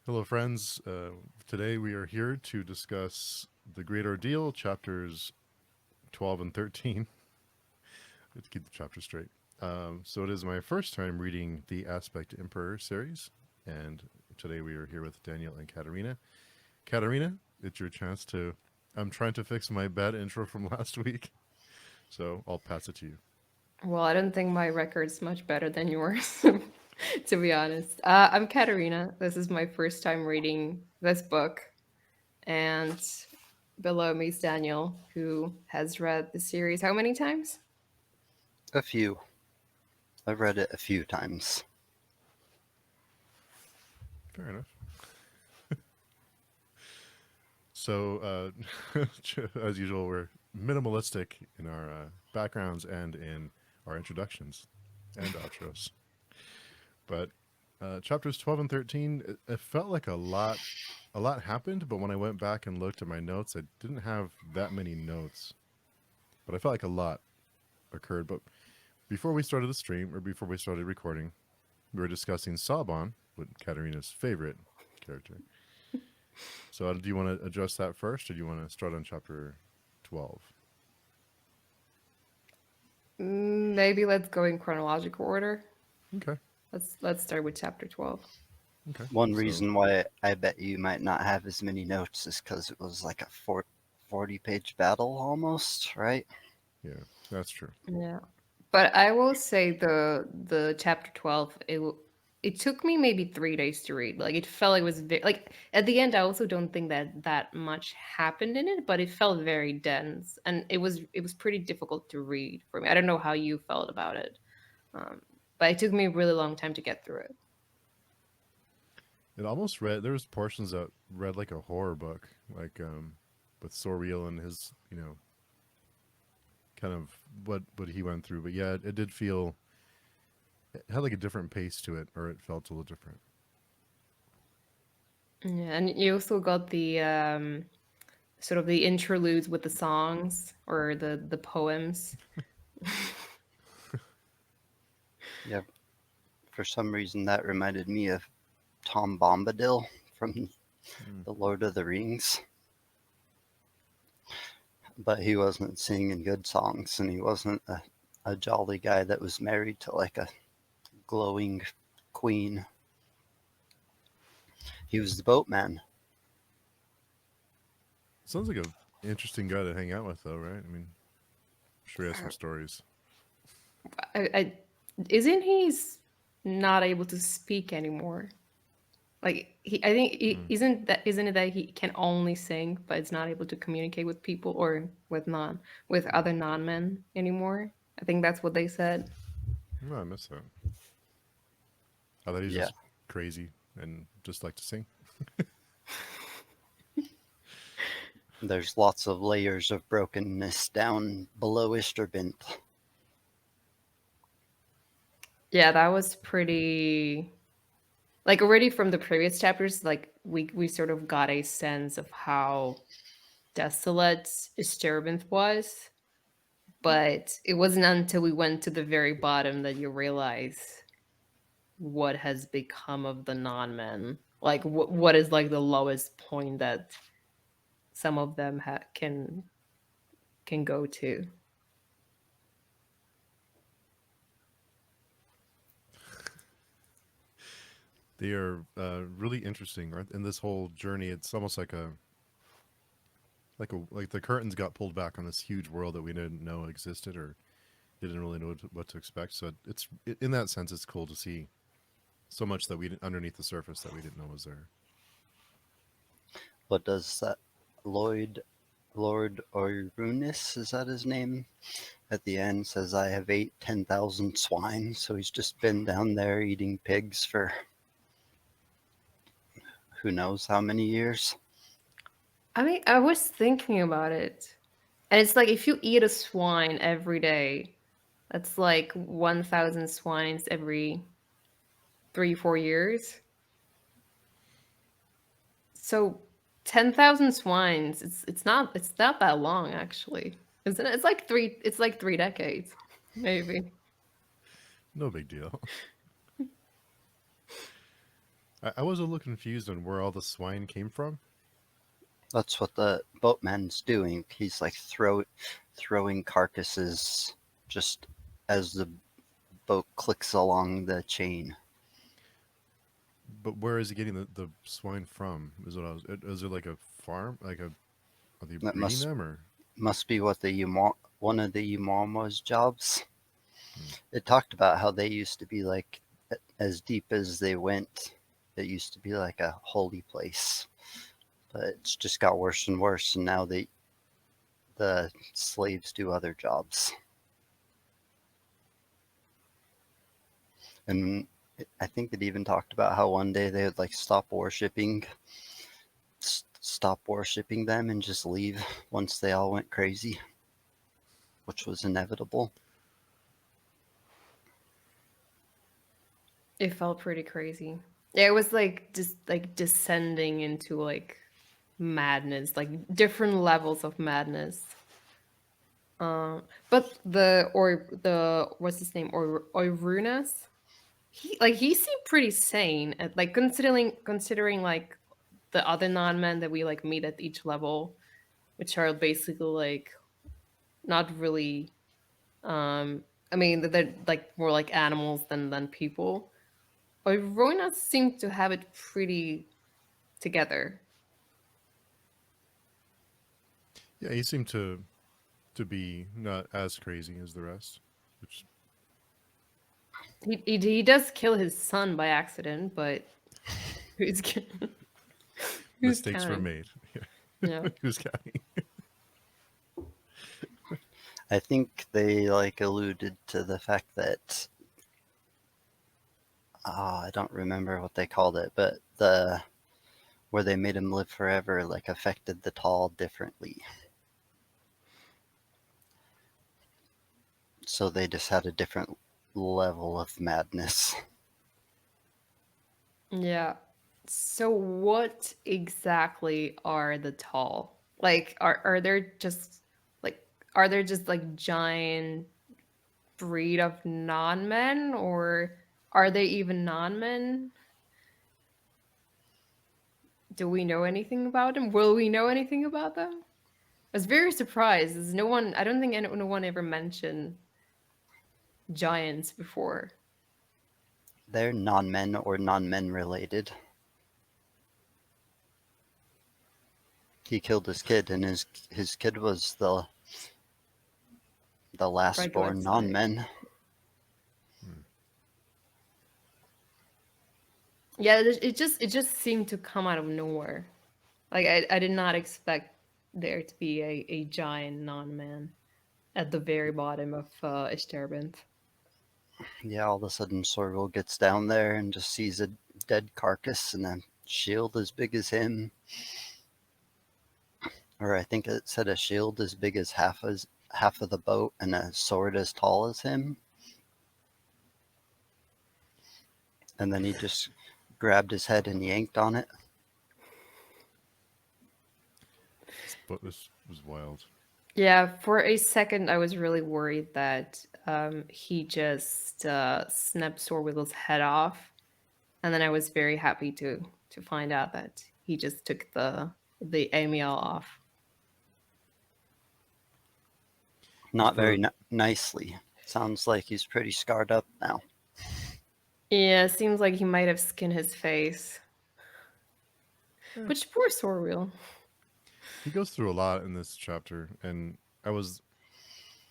Hello, friends. Today we are here to discuss the Great Ordeal, chapters 12 and 13. Let's keep the chapters straight. So it is my first time reading the Aspect Emperor series, and today we are here with Daniel and Katerina. Katerina, it's your chance to. I'm trying to fix my bad intro from last week, so I'll pass it to you. Well, I don't think my record's much better than yours, to be honest. I'm Katerina. This is my first time reading this book. And below me is Daniel, who has read the series how many times? A few. I've read it a few times. Fair enough. So, as usual, we're minimalistic in our backgrounds and in our introductions and outros. But chapters 12 and 13, it felt like a lot happened. But when I went back and looked at my notes, I didn't have that many notes. But I felt like a lot occurred. But before we started the stream, or before we started recording, we were discussing Saban, Katerina's favorite character. So, do you want to address that first, or do you want to start on chapter 12? Maybe let's go in chronological order. Okay. Let's start with chapter 12. Okay. One So, reason why I bet you might not have as many notes is because it was like a 40-page battle almost, right? yeah, that's true. Yeah. But I will say the chapter 12 it took me maybe 3 days to read. Like it felt like it was like at the end I also don't think that that much happened in it, but it felt very dense and it was pretty difficult to read for me. I don't know how you felt about it. Um, but it took me a really long time to get through it. It almost read. There was portions that read like a horror book, like with Soriel and his, kind of what he went through. But yeah, it did feel it had like a different pace to it, or it felt a little different. Yeah, and you also got the sort of the interludes with the songs or the poems. Yeah. For some reason, that reminded me of Tom Bombadil from Mm. The Lord of the Rings. But he wasn't singing good songs, and he wasn't a jolly guy that was married to like a glowing queen. He was the boatman. Sounds like a interesting guy to hang out with, though, right? I mean, I'm sure he has some stories. I isn't not able to speak anymore? Like I think Mm. isn't it that he can only sing, but it's not able to communicate with people or with other non men anymore. I think that's what they said. No, I missed that. I thought he's Yeah. just crazy and just like to sing. There's lots of layers of brokenness down below Isterbint. Yeah, that was pretty. Like already from the previous chapters, like we sort of got a sense of how desolate Disturbance was, but it wasn't until we went to the very bottom that you realize what has become of the non-men. Like what is like the lowest point that some of them can go to. They are really interesting, right? In this whole journey, it's almost like the curtains got pulled back on this huge world that we didn't know existed or didn't really know what to expect. So it's in that sense, it's cool to see so much that we didn't, underneath the surface that we didn't know was there. What does that Lord Orunis, is that his name? At the end says, I have ate 10,000 swine. So he's just been down there eating pigs for who knows how many years. I mean, I was thinking about it. And it's like if you eat a swine every day, that's like 1,000 swines every 3 4 years. So 10,000 swines, it's not that long actually. Isn't it? It's like 3 decades, maybe. No big deal. I was a little confused on where all the swine came from. That's what the boatman's doing. He's like throwing carcasses just as the boat clicks along the chain. But where is he getting the swine from? Is what I was. Is it like a farm? Like a are they That breeding them or? must be what one of the Umama's jobs. Hmm. It talked about how they used to be like as deep as they went. It used to be like a holy place, but it's just got worse and worse. And now the slaves do other jobs. And I think it even talked about how one day they would like stop worshiping them and just leave once they all went crazy, which was inevitable. It felt pretty crazy. Yeah, it was like just like descending into like madness, like different levels of madness. But the what's his name, or Oirunas, he seemed pretty sane, like considering like the other non-men that we like meet at each level, which are basically like not really. I mean, they're like more like animals than people. Oirunas seemed to have it pretty together. Yeah, he seemed to be not as crazy as the rest, which He does kill his son by accident, but who's who's mistakes were counting? made. Yeah. Who's counting? I think they like alluded to the fact that I don't remember what they called it, but the where they made him live forever like affected the tall differently. So they just had a different level of madness. Yeah. So what exactly are the tall? Like are there just like are there just like giant breed of non-men, or are they even non-men? Do we know anything about them? Will we know anything about them? I was very surprised. There's no one, I don't think no one ever mentioned giants before. They're non-men or non-men related. He killed his kid, and his kid was the last Regular born size. non-men. Hmm. Yeah, it just seemed to come out of nowhere. Like I did not expect there to be a giant non-man at the very bottom of Esterbent. Yeah, all of a sudden Sorrel gets down there and just sees a dead carcass and a shield as big as him. Or I think it said a shield as big as half of the boat and a sword as tall as him. And then he just grabbed his head and yanked on it. This was wild. Yeah, for a second I was really worried that he just snapped Sorwill's head off, and then I was very happy to find out that he just took the Amiel off. Not very The nicely. Sounds like he's pretty scarred up now. Yeah, seems like he might have skinned his face. eh, Which poor Sorwill. he goes through a lot in this chapter, and I was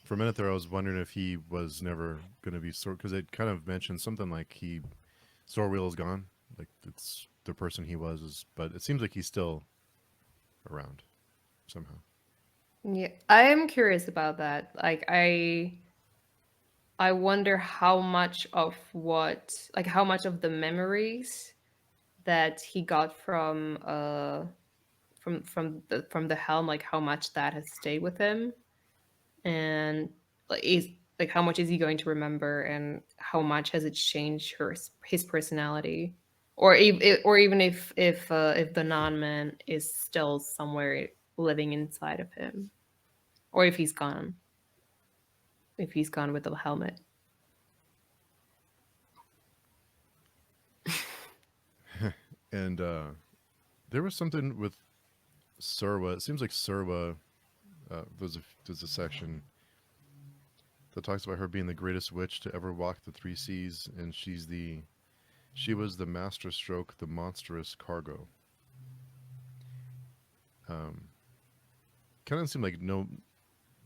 for a minute there. I was wondering if he was never going to be sore because it kind of mentioned something like sore wheel is gone, like it's the person he was. But it seems like he's still around somehow. Yeah, I am curious about that. Like I wonder how much of how much of the memories that he got from the helm, like how much that has stayed with him, and like how much is he going to remember, and how much has it changed his personality, or even if the non-man is still somewhere living inside of him, or if he's gone with the helmet. And there was something with Surwa. It seems like Surwa. There's a section that talks about her being the greatest witch to ever walk the three seas, and she was the master stroke, the monstrous cargo. Um, Kind of seemed like no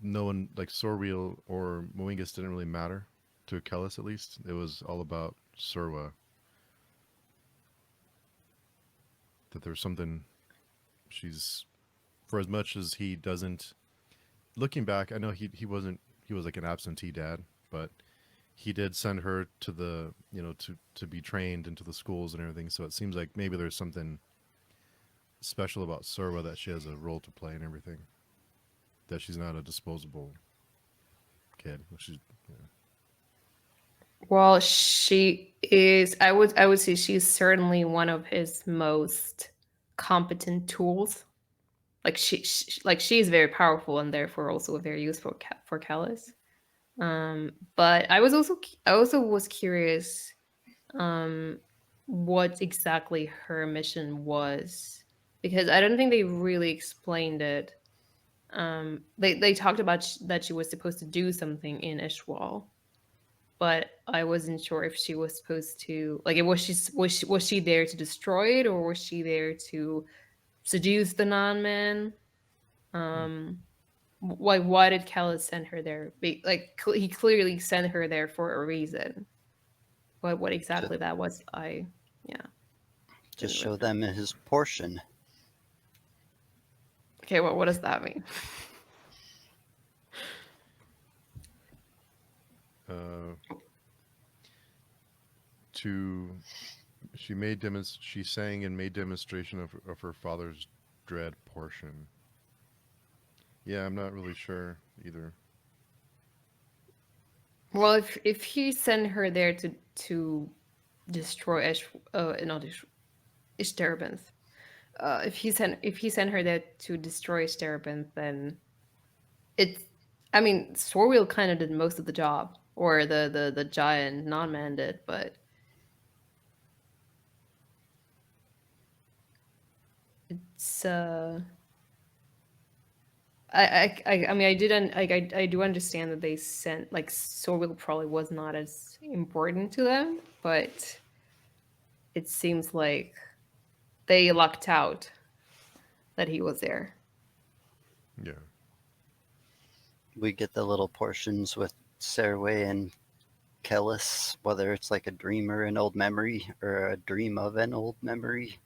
one like Sorwheel or Moingus didn't really matter to Kellis at least. It was all about Surwa. That there's something she's for as much as he doesn't. Looking back, I know he wasn't he was like an absentee dad, but he did send her to the to be trained into the schools and everything. So it seems like maybe there's something special about Surwa that she has a role to play and everything. That she's not a disposable kid. She's Well, she is. I would say she's certainly one of his most competent tools. Like like she's very powerful and therefore also very useful for Callus. But I also was curious um, what exactly her mission was because I don't think they really explained it. They talked about that she was supposed to do something in Ishwal, but I wasn't sure if she was supposed to like was she there to destroy it or was she there to seduce the non-man? Um, why did Callus send her there? He clearly sent her there for a reason. But what to exactly that was, I yeah just didn't show really. them his portion. Okay, what does that mean? uh, to she sang and made demonstration of her father's dread portion. Yeah, I'm not really sure either. Well, if he sent her there to destroy not Ishterabinth, if he sent her there to destroy Ishterabinth, then it's. I mean, Sorwheel kind of did most of the job, or the giant non-man did, but it's I mean I do understand that they sent like Sorwheel probably was not as important to them, but it seems like they lucked out that he was there. Yeah, We get the little portions with Serway and Kellis, whether it's like a dream or an old memory or a dream of an old memory.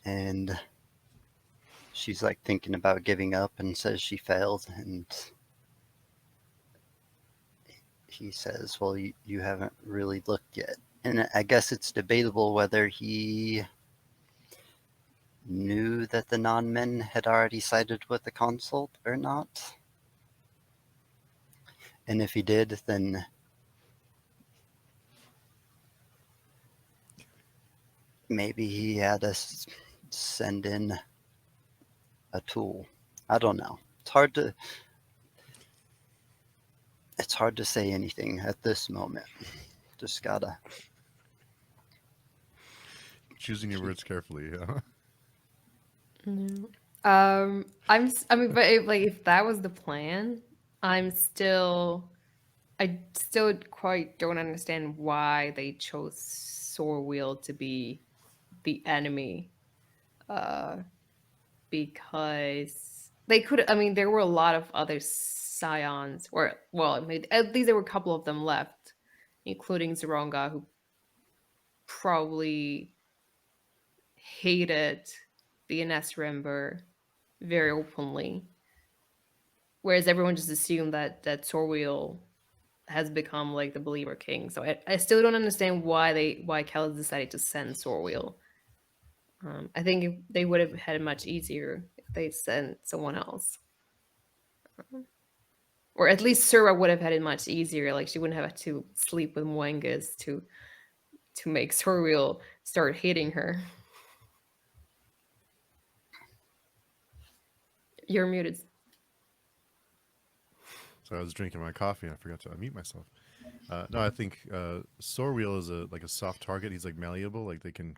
And she's like thinking about giving up and says she failed. And he says, well, you haven't really looked yet. And I guess it's debatable whether he knew that the non-men had already sided with the consult or not. And if he did, then maybe he had us send in a tool. I don't know. It's hard to say anything at this moment. Just gotta choosing your keep. words carefully. Yeah. No. I mean, but if that was the plan, I'm still. I still quite don't understand why they chose Sorwheel to be the enemy. Uh, because they could. I mean, there were a lot of other scions, or well, I mean, at least there were a couple of them left, including Zoronga, who probably hated the Enesrimber very openly, whereas everyone just assumed that Sorwheel has become like the believer king. So I still don't understand why Kellis decided to send Sorwheel. I think they would have had it much easier if they sent someone else, or at least Sura would have had it much easier. Like she wouldn't have had to sleep with Moengus to make Sorwheel start hating her. You're muted. So I was drinking my coffee and I forgot to unmute myself. No, I think Sorwheel is a soft target. He's like malleable. Like they can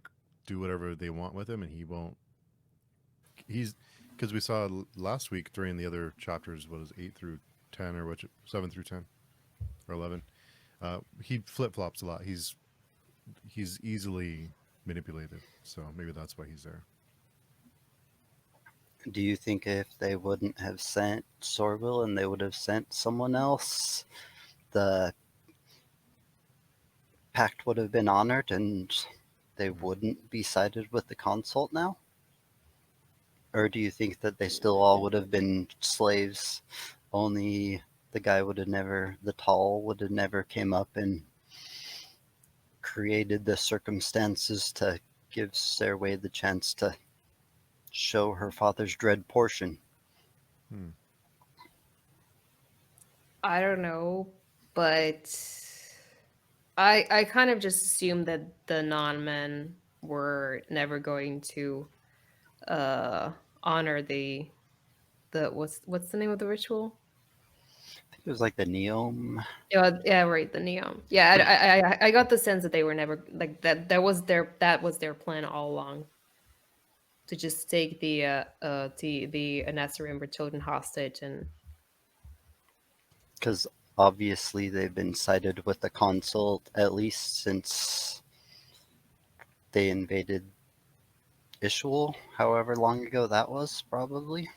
do whatever they want with him, and he won't. He's because we saw last week during the other chapters, what is 8 through 10 or which 7 through 10 or 11. He flip flops a lot. He's easily manipulated, so maybe that's why he's there. Do you think if they wouldn't have sent Sorville and they would have sent someone else, the pact would have been honored and they wouldn't be sided with the consult now? Or do you think that they still all would have been slaves, only the guy would have never, the tall would have never came up and created the circumstances to give Serway the chance to show her father's dread portion? I don't know, but I kind of just assumed that the non-men were never going to honor the what's the name of the ritual? I think it was like the Neom. Yeah, right, the Neom. Yeah, I got the sense that they were never like that. That was their plan all along, to just take the Anasarim children hostage. And Because obviously they've been sided with the consult at least since they invaded Ishul, however long ago that was, probably.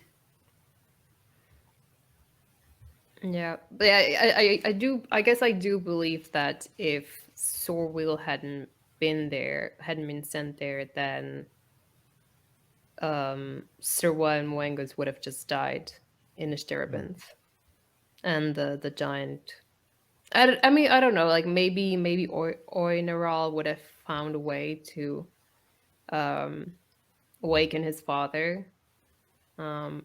yeah, but I guess I do believe that if Sorwheel hadn't been sent there, then Sirwa and Moengus would have just died in Ishterabinth. And the giant. I mean, I don't know. Like maybe Oinaral would have found a way to awaken his father. But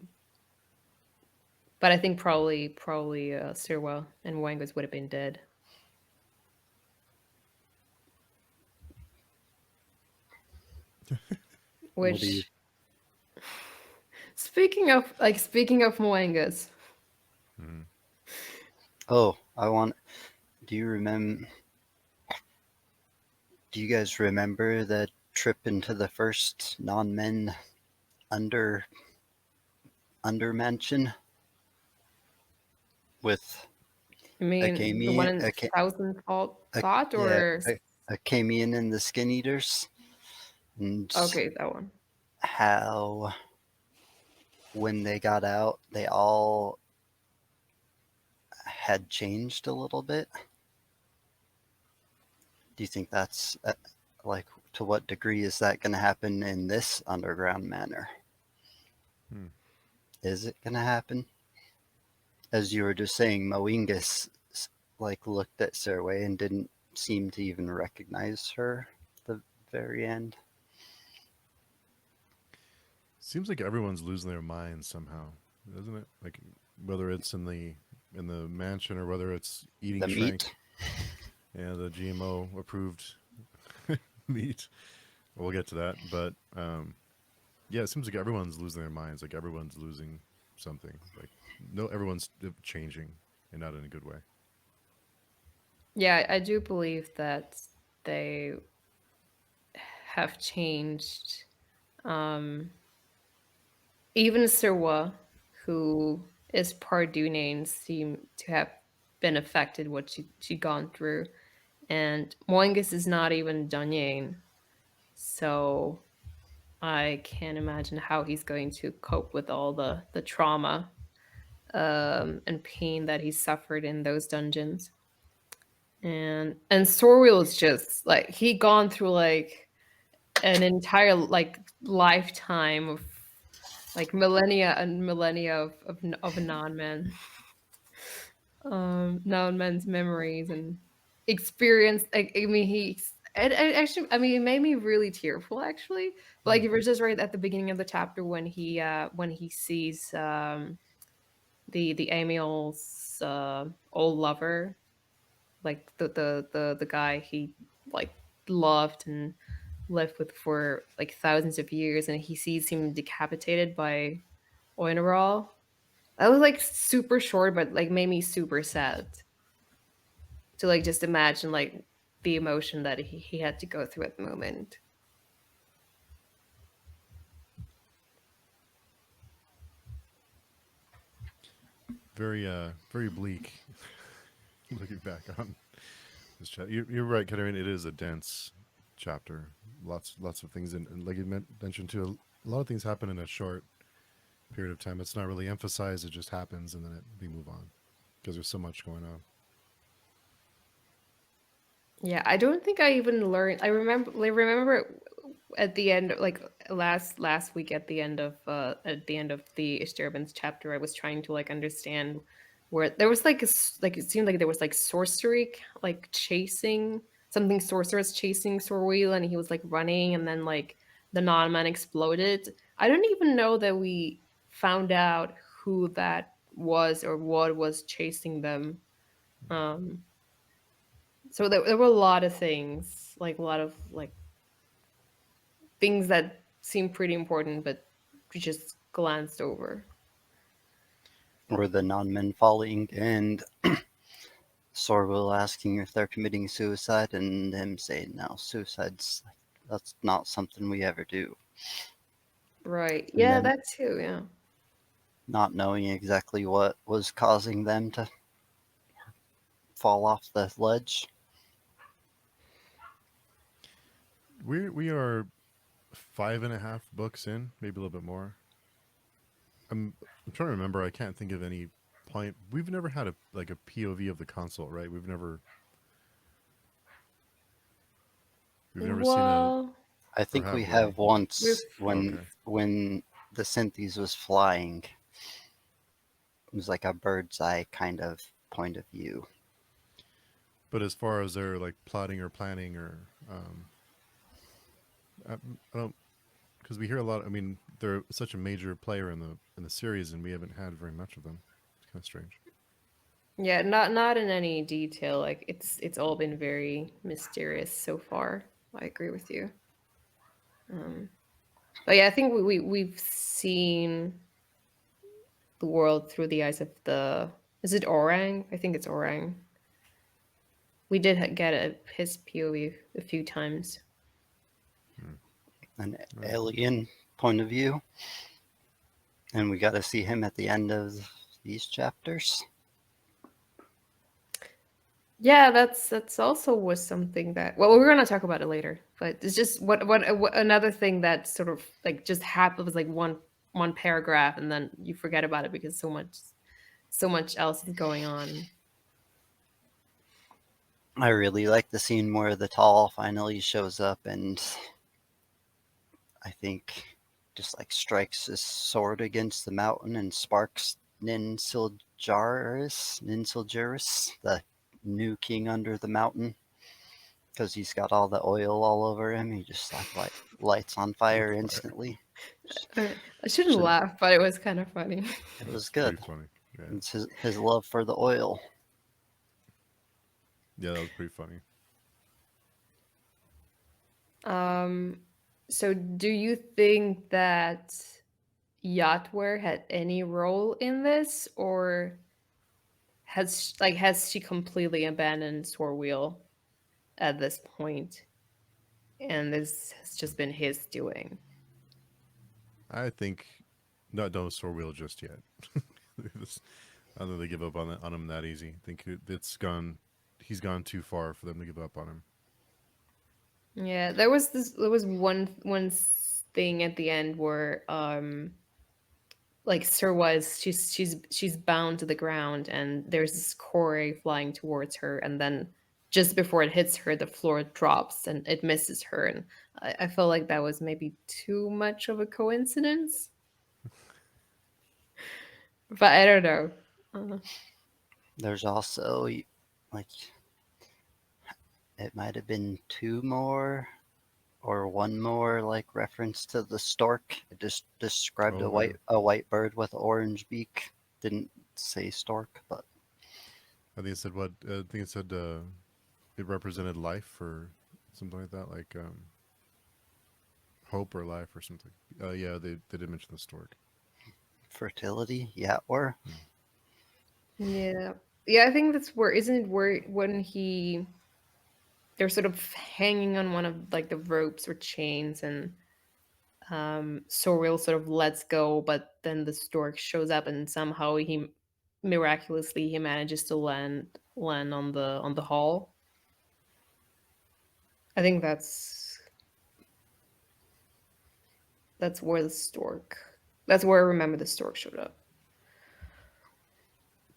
I think probably Sirwa and Moengus would have been dead. What do you? Which, speaking of Moengus, Oh, do you remember? Do you guys remember the trip into the first non-men under mansion with I mean, the one in Thousand Thought, or Akamian and the Skin Eaters, and okay, that one. how when they got out, they all had changed a little bit. Do you think that's like, to what degree is that going to happen in this underground manor? Is it going to happen? As you were just saying, Moengus like looked at Serway and didn't seem to even recognize her at the very end. Seems like everyone's losing their minds somehow, doesn't it? Like whether it's in the mansion or whether it's eating The shrank. meat. Yeah, the GMO approved meat. We'll get to that, but yeah, it seems like everyone's losing their minds. Like everyone's losing something. Like everyone's changing, and not in a good way. Yeah, I do believe that they have changed. Even Sirwa, who is part Dunane, seem to have been affected what she'd gone through. And Moengus is not even Dunane. So I can't imagine how he's going to cope with all the trauma and pain that he suffered in those dungeons. And Sorwheel is just like, he gone through like an entire like lifetime of like millennia and millennia of non-men, non-men's memories and experience. I mean, it actually, I mean, it made me really tearful actually. Like you were just right at the beginning of the chapter when he sees the Emil's old lover, like the guy he like loved and lived with for like thousands of years, and he sees him decapitated by Oinaral. That was like super short, but like made me super sad to like just imagine like the emotion that he had to go through at the moment. very bleak. Looking back on this chapter, you're right, Katerina. It is a dense chapter. Lots of things, and like you mentioned too, a lot of things happen in a short period of time. It's not really emphasized; it just happens, and then we move on because there's so much going on. Yeah, I don't think I even learned. I remember at the end, like last week at the end of the disturbance chapter, I was trying to like understand where there was like like it seemed like there was like sorcery like chasing something, sorceress chasing Sorwheel, and he was like running, and then like the non-man exploded. I don't even know that we found out who that was or what was chasing them. Um, so there were a lot of things, like a lot of like things that seem pretty important, but we just glanced over. Or the non-men falling and Sorville asking if they're committing suicide and him saying no, that's not something we ever do. Right. And Yeah, then that too. Yeah. not knowing exactly what was causing them to fall off the ledge. We are 5.5 books in, maybe a little bit more. I'm trying to remember. I can't think of any point. We've never had a like a POV of the console, right? We've never seen a Well, I or think we have we? have we've once Okay, when the Synthes was flying. It was like a bird's eye kind of point of view. but as far as their like plotting or planning or I, I don't because we hear a lot. I mean, they're such a major player in the series, and we haven't had very much of them. It's kind of strange. yeah, not in any detail. Like it's all been very mysterious so far. I agree with you. Um, but yeah, I think we've seen the world through the eyes of the. Is it Orang? I think it's Orang. We did get his POV a few times. Hmm. An Right. alien point of view. And we got to see him at the end of these chapters. Yeah, that's also was something that, well, we're gonna talk about it later, but it's just what another thing that sort of like just happened was like one paragraph, and then you forget about it because so much else is going on. I really like the scene where the tall finally shows up and I think just like strikes his sword against the mountain and sparks Ninsiljaris, the new king under the mountain, because he's got all the oil all over him. He just like lights on On fire fire. instantly. I shouldn't Should laugh, but it was kind of funny. It was Pretty good. funny. Yeah, It's his love for the oil. yeah, that was pretty funny. Um, so do you think that Yatware had any role in this, or has she completely abandoned Sorwheel at this point, and this has just been his doing? I think not don't store wheel just yet. I don't think they give up on him that easy. I think it's gone. He's gone too far for them to give up on him. Yeah, there was one thing at the end where like Sir was she's bound to the ground, and there's this quarry flying towards her, and then just before it hits her the floor drops and it misses her, and I felt like that was maybe too much of a coincidence, but I don't know. uh, There's also like it might have been two more or one more like reference to the stork. It just described Oh yeah, a white bird with orange beak. Didn't say stork, but I think it said what? I think it said it represented life or something like that, like hope or life or something. Yeah, they did mention the stork. fertility, yeah, or Hmm. yeah, yeah, I think that's where, isn't it where when they're sort of hanging on one of like the ropes or chains, and Sorrel sort of lets go, but then the stork shows up and somehow he miraculously he manages to land on the hull. I think that's where the stork. That's where I remember the stork showed up.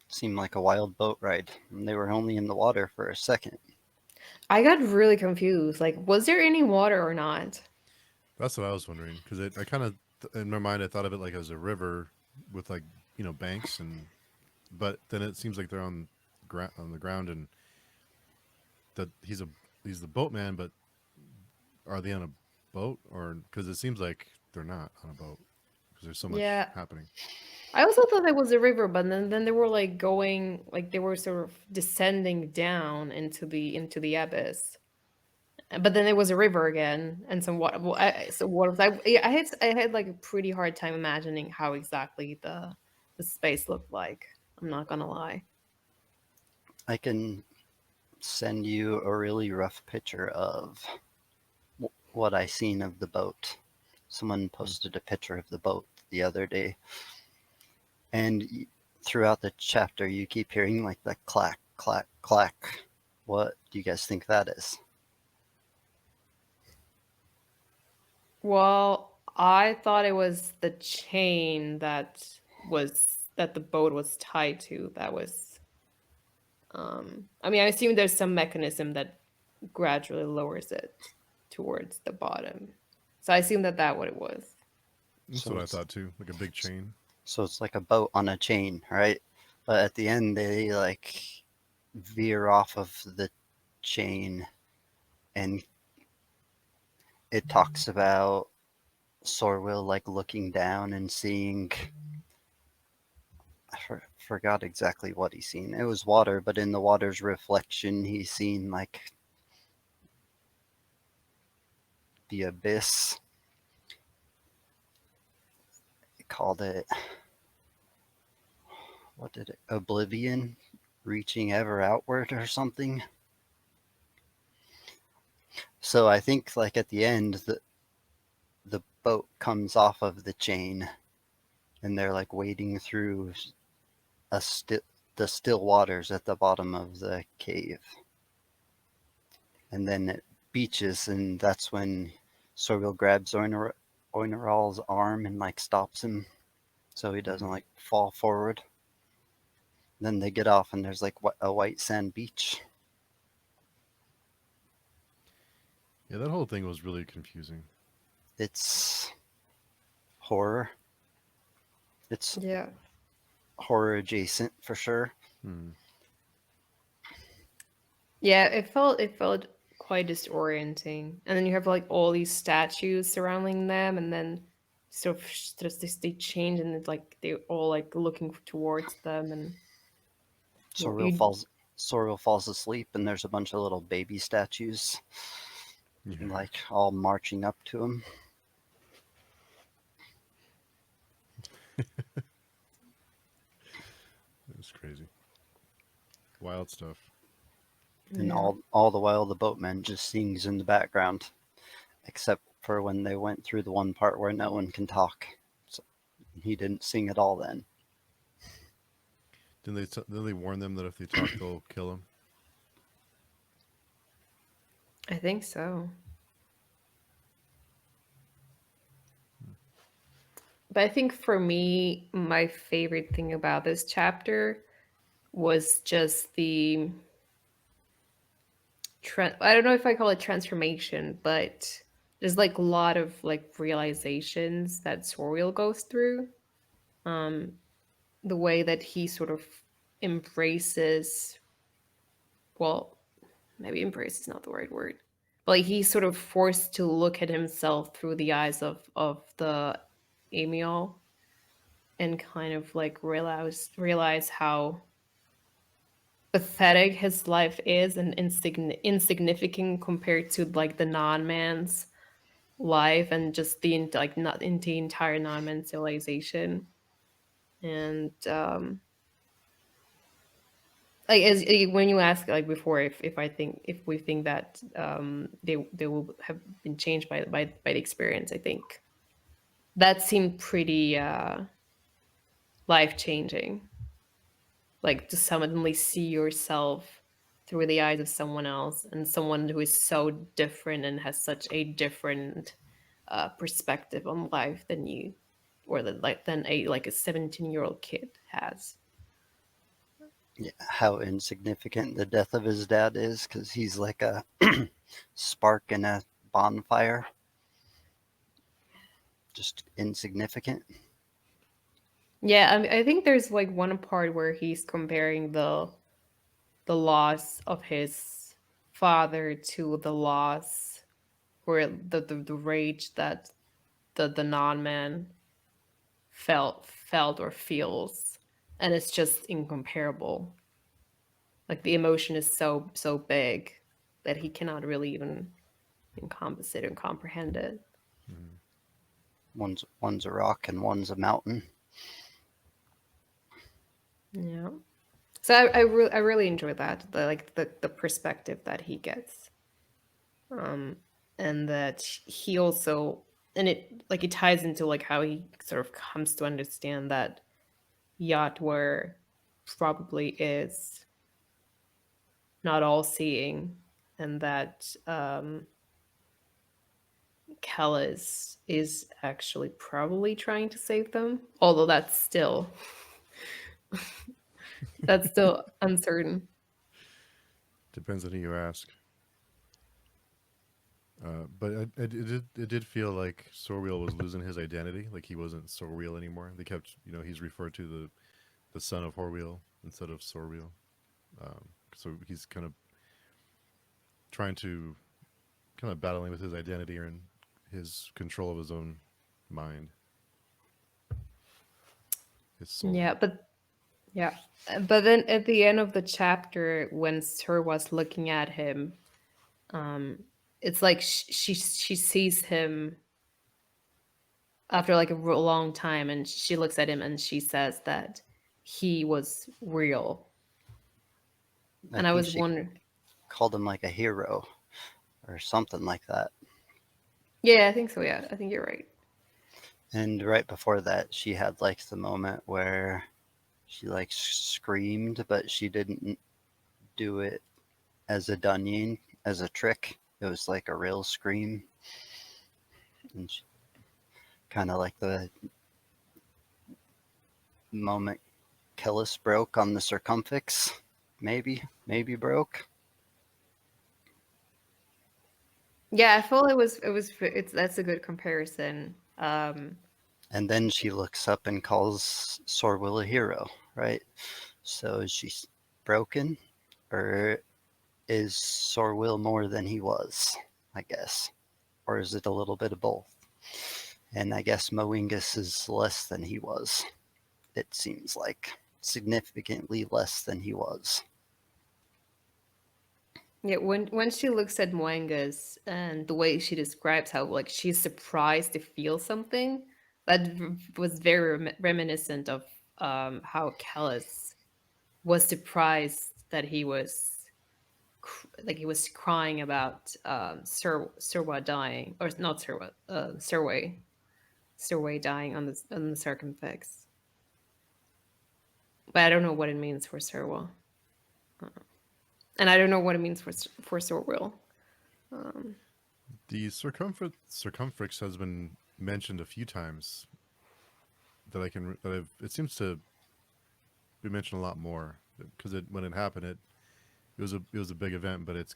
Seemed like a wild boat ride, and they were only in the water for a second. I got really confused. Like, was there any water or not? That's what I was wondering because I kind of in my mind I thought of it like as a river with like banks but then it seems like they're on the ground and that he's the boatman, but are they on a boat or because it seems like they're not on a boat because there's so much Yeah, happening. I also thought that was a river, but then they were like going, like they were sort of descending down into the abyss. But then there was a river again, and some water. So what was I? Yeah, I had like a pretty hard time imagining how exactly the space looked like. I'm not gonna lie. I can send you a really rough picture of what I seen of the boat. Someone posted a picture of the boat the other day, and throughout the chapter, you keep hearing like the clack, clack, clack. What do you guys think that is? Well, I thought it was the chain that the boat was tied to. That was. I mean, I assume there's some mechanism that gradually lowers it towards the bottom. So I assume that what it was. That's So what I it's thought too, like a big chain. so it's like a boat on a chain, right? But at the end, they like veer off of the chain, and it talks about Sorwell like looking down and seeing. Forgot exactly what he's seen. It was water, but in the water's reflection, he's seen like the abyss. He called it, what did it? Oblivion, reaching ever outward or something. So I think like at the end, the boat comes off of the chain, and they're like wading through a the still waters at the bottom of the cave, and then it beaches, and that's when Sorgil grabs Oineral's arm and like stops him so he doesn't like fall forward. Then they get off, and there's like a white sand beach. Yeah, that whole thing was really confusing. It's horror. It's Yeah. horror adjacent for sure. Hmm. Yeah, it felt quite disorienting. And then you have like all these statues surrounding them, and then sort of just they change, and it's like they're all like looking towards them, and Sorrel you falls Sorrel falls asleep, and there's a bunch of little baby statues Yeah, like all marching up to him. it's crazy, wild stuff. And yeah. all the while the boatman just sings in the background, except for when they went through the one part where no one can talk. So he didn't sing at all then. Didn't they warn them that if they talk, they'll kill him? I think so. But I think for me, my favorite thing about this chapter was just the I don't know if I call it transformation, but there's like a lot of like realizations that Soriel goes through. Um, the way that he sort of embraces, well, maybe embrace is not the right word, but like he's sort of forced to look at himself through the eyes of the Amiel, and kind of like realize how pathetic his life is and insignificant compared to like the non-man's life, and just like not in the entire non-man civilization. And like when you ask like before if I think if we think that they will have been changed by the experience, I think that seemed pretty life changing. like to suddenly see yourself through the eyes of someone else, and someone who is so different and has such a different perspective on life than you, or than a like a 17-year-old kid has. Yeah, how insignificant the death of his dad is, because he's like a spark in a bonfire. Just insignificant. Yeah, I think there's like one part where he's comparing the loss of his father to the loss, or the rage that the non-man felt or feels, and it's just incomparable. Like the emotion is so big that he cannot really even encompass it and comprehend it. Mhm. One's a rock and one's a mountain. Yeah. So I really enjoy that, the perspective that he gets, um, and that he also, and it ties into like how he sort of comes to understand that Yatwer probably is not all seeing, and that Kellis is actually probably trying to save them, although that's still uncertain. Depends on who you ask. But it did feel like Sorwheel was losing his identity. Like he wasn't Sorwheel anymore. They kept, he's referred to the son of Horwheel instead of Sorwheel. So he's kind of trying to kind of battling with his identity and his control of his own mind, his soul. Yeah, but yeah. But then at the end of the chapter, when Sir was looking at him, um, it's like she sees him after like a long time, and she looks at him and she says that he was real. I And I think was she wondering, called him like a hero or something like that. yeah, I think so. Yeah, I think you're right. And right before that, she had like the moment where she like screamed, but she didn't do it as a dunyan, as a trick. It was like a real scream. And kind of like the moment Kellis broke on the circumfix. Maybe broke. Yeah, I felt it's that's a good comparison. And then she looks up and calls Sorwell a hero, right? So is she broken? Or is Sorwell more than he was, I guess? Or is it a little bit of both? And I guess Moingus is less than he was. It seems like significantly less than he was. Yeah, when she looks at Mwangas and the way she describes how like she's surprised to feel something, that was very reminiscent of how Kellis was surprised that he was like he was crying about Sirwa dying, or not Sirwa, Sirway dying on the circumfix. But I don't know what it means for Sirwa, and I don't know what it means for Sorwell. The circumfix has been mentioned a few times it seems to be mentioned a lot more because when it happened it was a big event, but it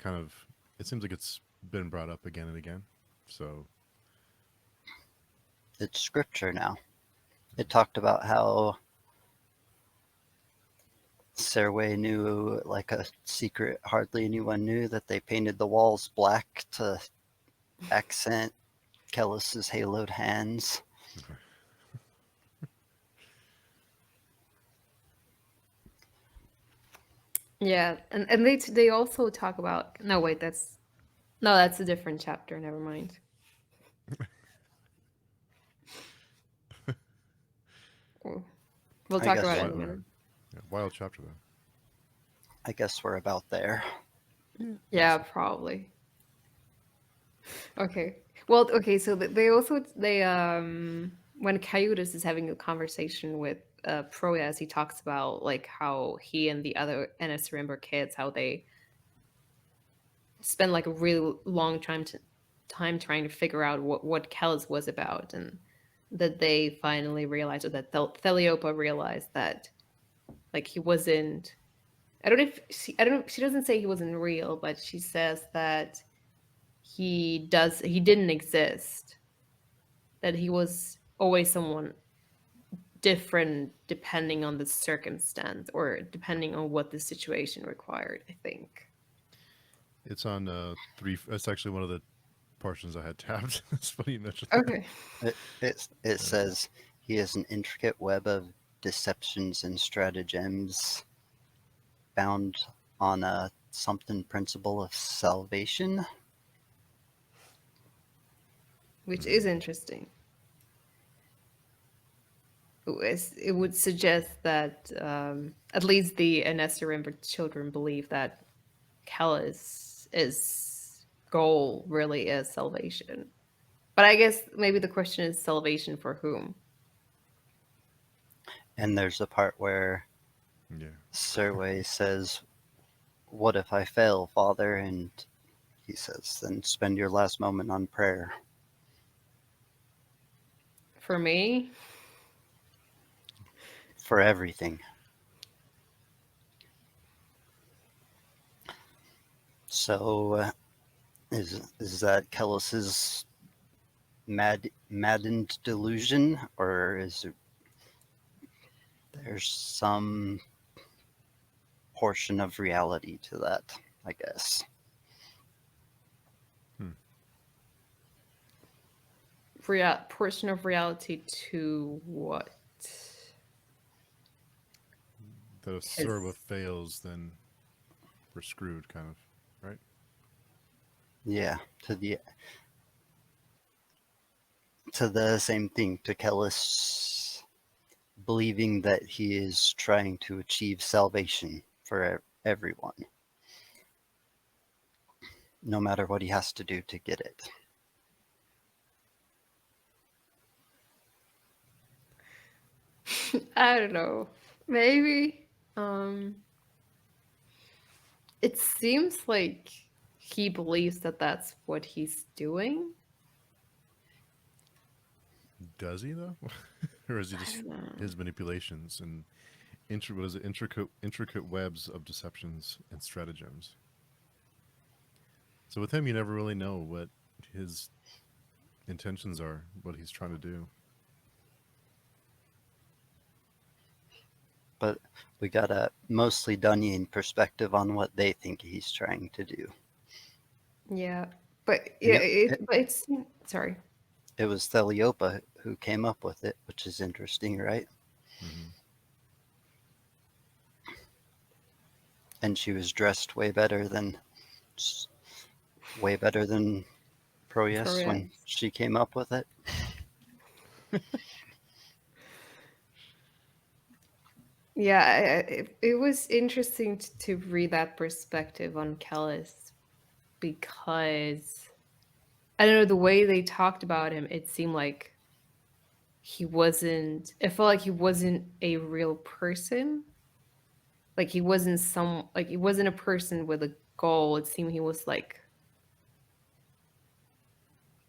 seems like it's been brought up again and again. So It's scripture now. It talked about how Serway knew, like a secret hardly anyone knew, that they painted the walls black to accent Kellis's haloed hands. Yeah, and they also talk about, no, wait, that's a different chapter. Never mind. We'll, we'll I talk guess about it in wild, a minute. yeah, wild chapter though. I guess we're about there. Yeah, probably. Okay. Well, okay. So they also they when Coyotes is having a conversation with Proyas, he talks about like how he and the other NS Remember kids, how they spend like a really long time trying to figure out what Kellis was about, and that they finally realized, or that Theliopa realized that like he wasn't. I don't know if I don't know. She doesn't say he wasn't real, but she says that he didn't exist. That he was always someone different depending on the circumstance or depending on what the situation required, I think. It's on three. That's actually one of the portions I had tabbed. It's funny you mentioned that. Okay. It says he is an intricate web of deceptions and stratagems bound on a something principle of salvation. Which is interesting. It would suggest that at least the Anesta Remembered children believe that Kellis' goal really is salvation. But I guess maybe the question is salvation for whom? And there's a part where Yeah. Serway says, "What if I fail, Father?" And he says, "Then spend your last moment on prayer." For me, For everything. So, is that Kellis's maddened delusion, or is there some portion of reality to that? I guess. portion of reality to what? That if His Serba fails, then we're screwed, kind of, right? Yeah, to the same thing, to Kellis believing that he is trying to achieve salvation for everyone, no matter what he has to do to get it. I don't know. Maybe. Um it seems like he believes that that's what he's doing. Does he though, or is he I just don't know. his manipulations and what is it? Intricate webs of deceptions and stratagems. So with him, you never really know what his intentions are, what he's trying to do. But we got a mostly Dunyan perspective on what they think he's trying to do. Yeah. But And yeah, but it's sorry. it was Theliopa who came up with it, which is interesting, right? Mm-hmm. And she was dressed way better than Proyas Correct. when she came up with it. Yeah, it was interesting to read that perspective on Kellis because I don't know, the way they talked about him, it seemed like he wasn't. It felt like he wasn't a real person. Like he wasn't a person with a goal. It seemed he was like,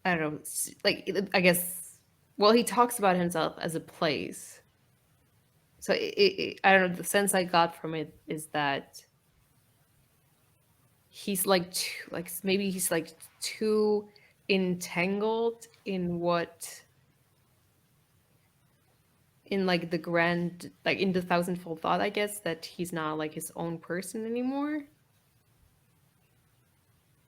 I don't know, like I guess. Well, he talks about himself as a place. So I don't know. The sense I got from it is that he's like like maybe he's like too entangled in what in like the grand, like in the thousandfold thought, I guess, that he's not like his own person anymore.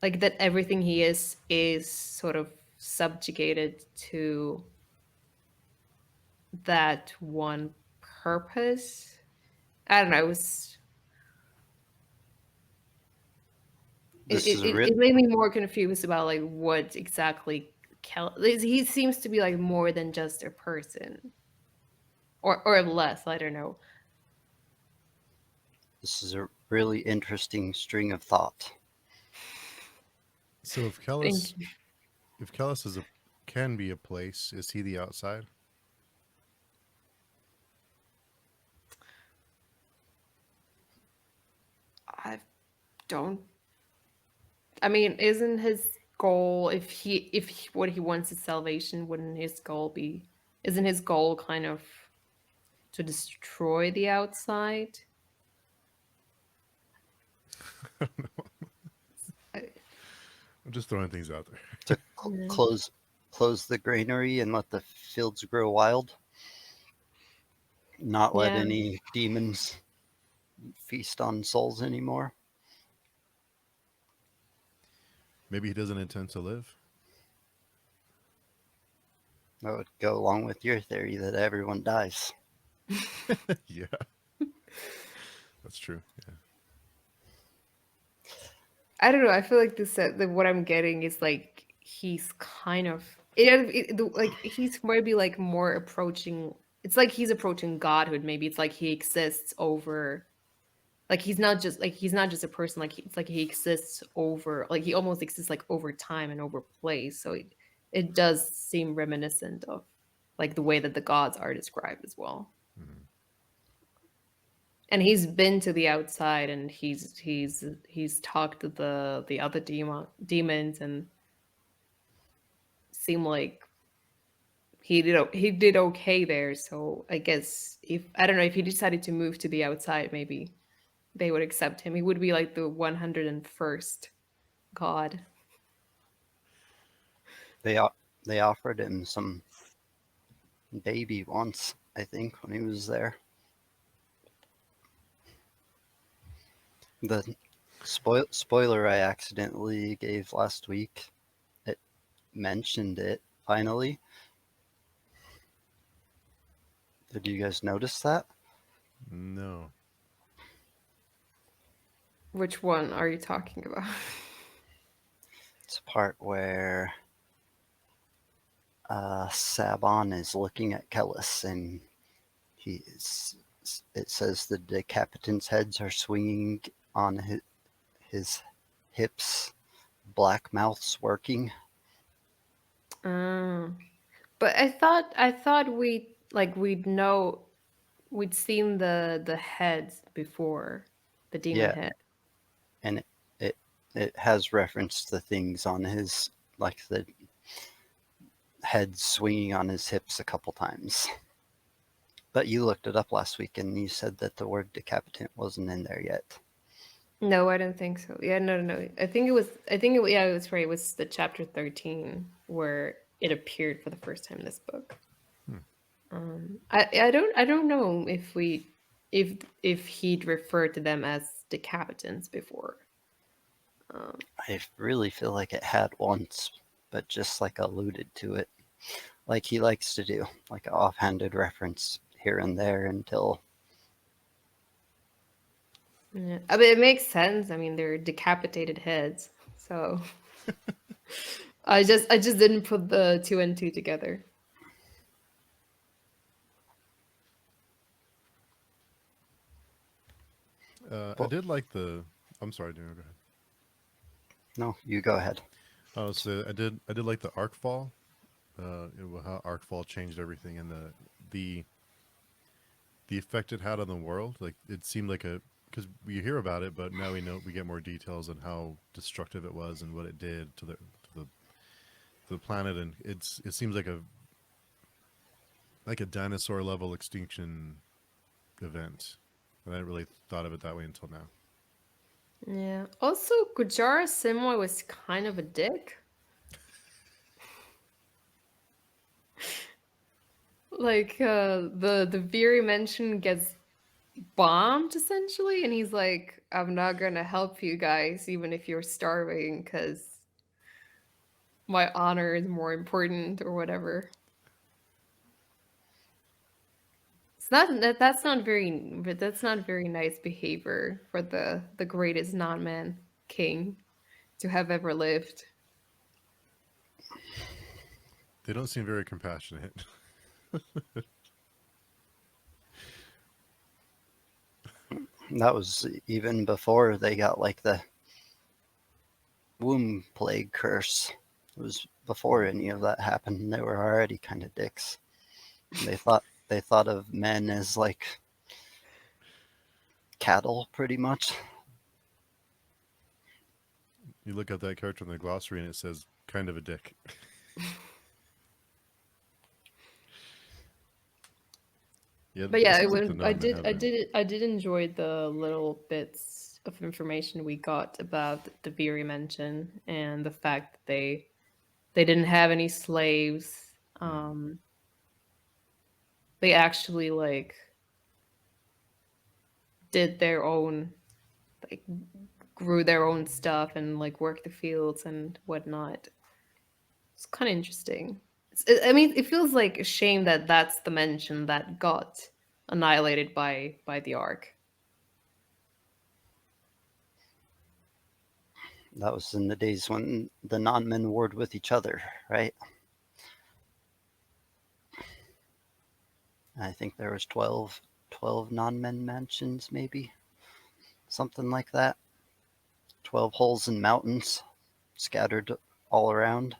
Like that everything he is sort of subjugated to that one purpose. I don't know. This is a It made me more confused about like what exactly he seems to be like more than just a person, or less. I don't know. this is a really interesting string of thought. So Thank you. If Kellis is a can be a place, is he the outside? don't. I mean, isn't his goal what he wants is salvation? Wouldn't his goal be? Isn't his goal kind of to destroy the outside? I- I'm just throwing things out there. To Yeah. close the granary and let the fields grow wild. Not let Yeah. any demons feast on souls anymore. Maybe he doesn't intend to live. That would go along with your theory that everyone dies. Yeah, that's true. Yeah. I don't know. I feel like what I'm getting is like he's kind of like he's maybe like more approaching. It's like he's approaching godhood. Maybe it's like he exists over. Like he's not just a person. Like it's like he exists over. Like he almost exists like over time and over place. So it does seem reminiscent of like the way that the gods are described as well. Mhm. And he's been to the outside and he's talked to the other demons and seemed like he did okay there. So I guess if I don't know if he decided to move to the outside, maybe they would accept him. He would be like the 101st god. They they offered him some baby once, I think, when he was there. The spoiler I accidentally gave last week, it mentioned it finally. Did you guys notice that? No. Which one are you talking about? It's a part where Saban is looking at Kellis and it says the decapitant's heads are swinging on his hips, black mouths working. Oh. But I thought we'd seen the heads before, the demon Yeah, head. and it it has referenced the things on his, like the head swinging on his hips a couple times. But you looked it up last week and you said that the word decapitant wasn't in there yet. No, I don't think so. Yeah, no, no, no. Yeah, it was right. It was the chapter 13 where it appeared for the first time in this book. Hmm. I don't know if he'd referred to them as decapitants before. I really feel like it had once, but just like alluded to it, like he likes to do, like an offhanded reference here and there until Yeah. I mean, it makes sense. I mean, they're decapitated heads. So I just didn't put the two and two together. I well, did like the. I'm sorry, Daniel. Go ahead. no, you go ahead. So I did like the arc fall. How arc fall changed everything and the the effect it had on the world. Like it seemed like a because we hear about it, but now we get more details on how destructive it was and what it did to the planet, and it seems like a dinosaur level extinction event. And I hadn't really thought of it that way until now. Yeah. Also, Gujara Simoy was kind of a dick. Like the Viri mention gets bombed essentially, and he's like, "I'm not gonna help you guys, even if you're starving, because my honor is more important or whatever." It's not that's not very nice behavior for the greatest non-man king to have ever lived. They don't seem very compassionate. That was even before they got like the womb plague curse. It was before any of that happened. They were already kind of dicks. They thought of men as like cattle, pretty much. You look at that character in the glossary and it says kind of a dick. Yeah, But it yeah, seems like the non-men have a I did enjoy the little bits of information we got about the Veery mention and the fact that they didn't have any slaves. They actually like did their own, like grew their own stuff and like worked the fields and whatnot. It's kind of interesting. I mean, it feels like a shame that that's the mention that got annihilated by the Ark. That was in the days when the non-men warred with each other, right? I think there was 12 non-men mansions, maybe something like that. 12 holes in mountains scattered all around.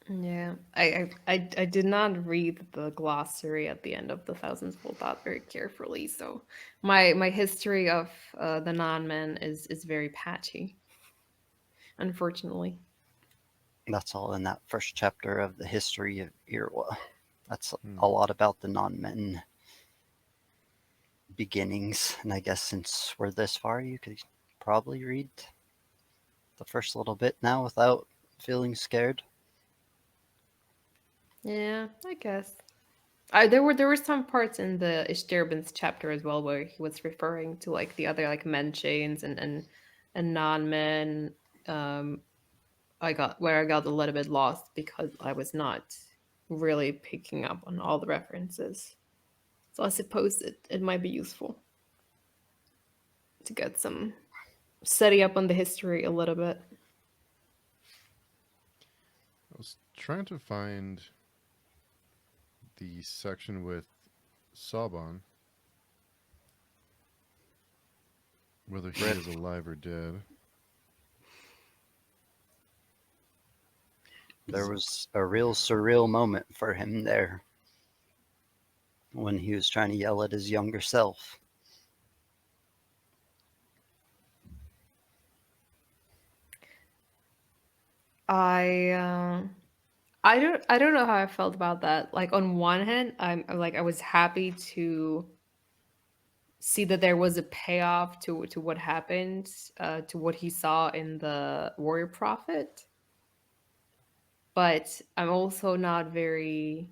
Yeah, I did not read the glossary at the end of the Thousands Full Thought very carefully, so my history of the non-men is very patchy, unfortunately. That's all in that first chapter of the history of Irwa. That's Hmm. a lot about the non-men beginnings. And I guess since we're this far, you could probably read the first little bit now without feeling scared. Yeah, I guess. There were some parts in the Ishdirbans chapter as well where he was referring to like the other like men chains and non-men. Um, I got a little bit lost because I was not really picking up on all the references. So I suppose it might be useful to get some study up on the history a little bit. I was trying to find the section with Saban, whether he Rip. is alive or dead. There was a real surreal moment for him there when he was trying to yell at his younger self. I I don't know how I felt about that. Like on one hand, I was happy to see that there was a payoff to what happened, to what he saw in the Warrior Prophet. But I'm also not very.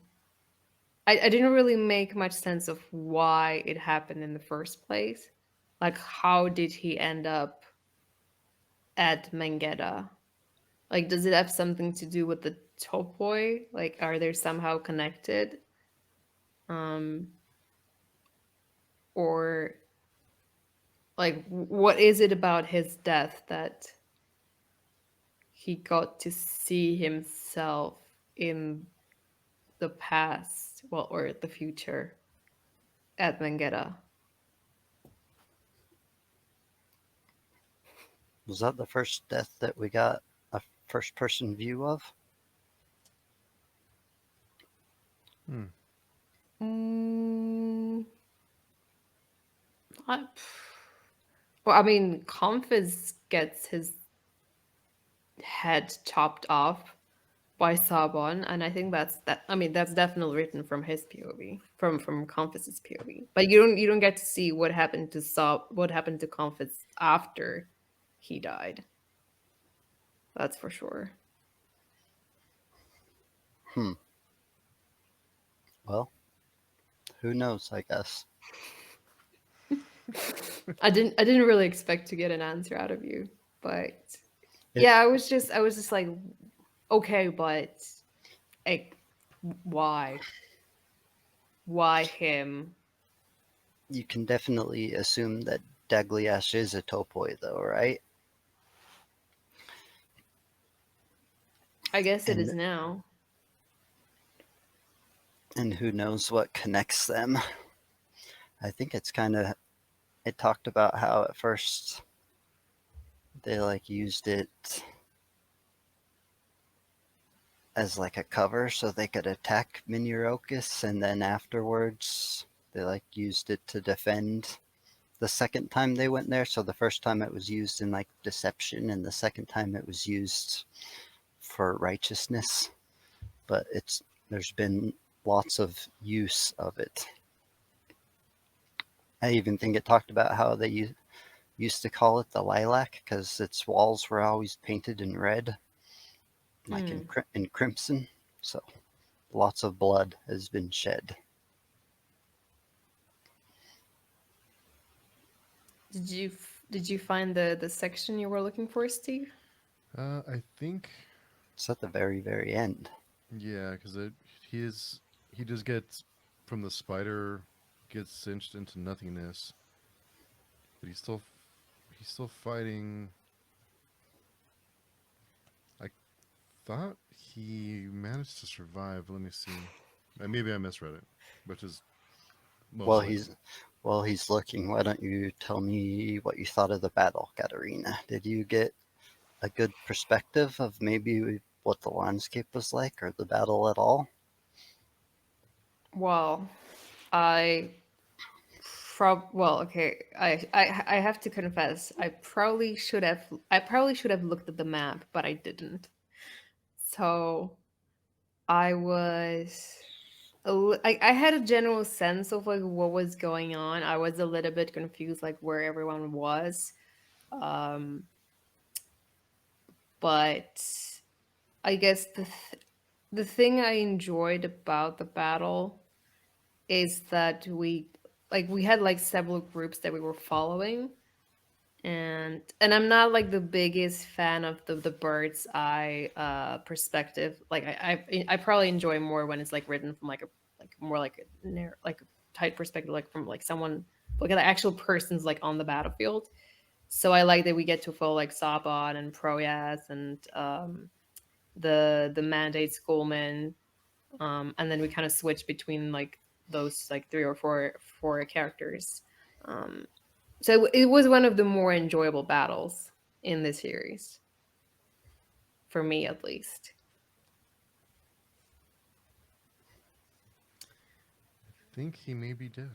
I didn't really make much sense of why it happened in the first place. Like, how did he end up at Mangetta? Like, does it have something to do with the Topoi? Like, are they somehow connected? Um, or like, what is it about his death that he got to see himself in the past, well, or the future at Mangetta? Was that the first death that we got a first person view of? Hmm. Mm, I, well, I mean, Comfis gets his head chopped off by Sabon, and I think that's that. I mean, that's definitely written from his POV, from Comfis's POV. But you don't get to see what happened to what happened to Comfis after he died. That's for sure. Hmm. Well, who knows, I guess. I didn't really expect to get an answer out of you, but It, yeah, I was just like, okay, but like, why? Why him? you can definitely assume that Dagliash is a topoi, though, right? I guess it And is now. and who knows what connects them. I think it's kind of, it talked about how at first they like used it as like a cover so they could attack Minurokis, and then afterwards they like used it to defend the second time they went there. So the first time it was used in like deception, and the second time it was used for righteousness. But there's been lots of use of it. I even think it talked about how they used to call it the lilac because its walls were always painted in red, like Hmm. in crimson. So lots of blood has been shed. Did you find the section you were looking for, Steve? I think, It's at the very, very end. yeah, because he is he just gets from the spider, gets cinched into nothingness, but he's still fighting. I thought he managed to survive. Let me see. Maybe I misread it, which is most Well, likely. he's looking. Why don't you tell me what you thought of the battle, Katerina? Did you get a good perspective of maybe what the landscape was like or the battle at all? Well, I well, okay. I have to confess, I probably should have looked at the map, but I didn't. So I was I had a general sense of like what was going on. I was a little bit confused like where everyone was. Um but I guess the thing I enjoyed about the battle is that we had like several groups that we were following, and I'm not like the biggest fan of the bird's eye perspective. Like I probably enjoy more when it's like written from like a like more like like a tight perspective, like from like someone like the actual person's like on the battlefield. So I like that we get to follow like Saban and Proyas and the mandate schoolmen, and then we kind of switch between like those like three or four characters. Um, so it was one of the more enjoyable battles in the series, for me at least. I think he maybe did.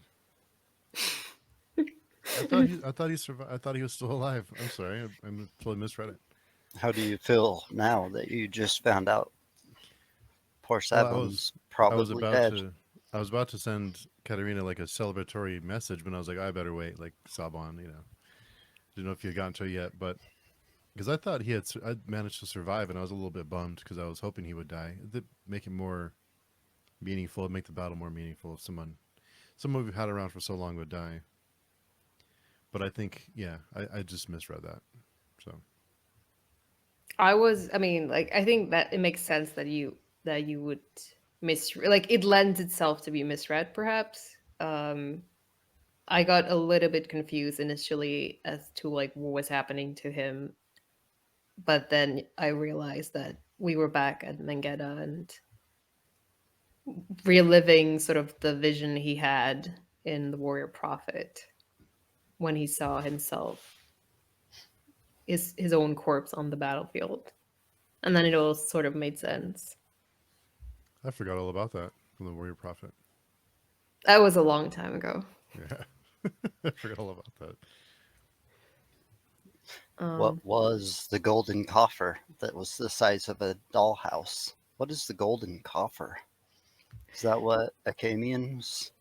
I thought he survived. I thought he was still alive. I'm sorry. I totally misread it. How do you feel now that you just found out poor Well, Sabon's I was probably about dead? to I was about to send Katerina like a celebratory message, but I was like, I better wait. Like Saban, didn't know if he had gotten to it yet, but because I thought I managed to survive, and I was a little bit bummed because I was hoping he would die. It'd make it more meaningful, make the battle more meaningful if someone we've had around for so long would die. But I think, yeah, I just misread that. So I mean, like, I think that it makes sense that you would like it lends itself to be misread, perhaps. I got a little bit confused initially as to like what was happening to him, but then I realized that we were back at Mangetta and reliving sort of the vision he had in the Warrior Prophet when he saw his own corpse on the battlefield, and then it all sort of made sense. I forgot all about that from the Warrior Prophet. That was a long time ago. Yeah, I forgot all about that. What Um, was the golden coffer that was the size of a dollhouse? What is the golden coffer? Is that what Acamian was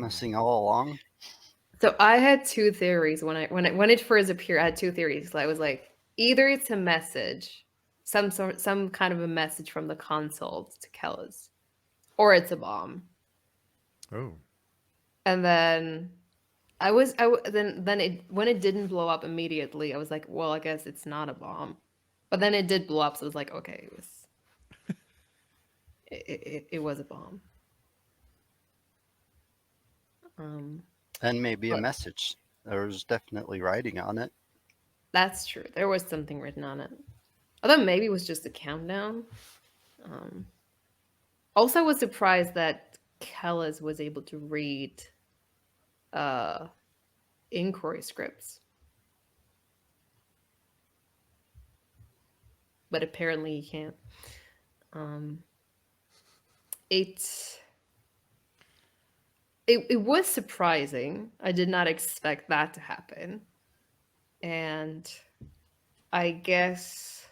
Hmm. promising all along? so I had two theories when it first appeared. I had two theories. I was like, either it's a message, some kind of a message from the consult to Kellis, or it's a bomb. Oh, And then then it when it didn't blow up immediately, I was like, well, I guess it's not a bomb. But then it did blow up, so it was like, okay, it was a bomb. Um, And maybe a but message. There was definitely writing on it. that's true. There was something written on it. Although maybe it was just a countdown. Um, Also, I was surprised that Kellis was able to read uh, inquiry scripts, but apparently he can't. Um, it it was surprising. I did not expect that to happen. And I guess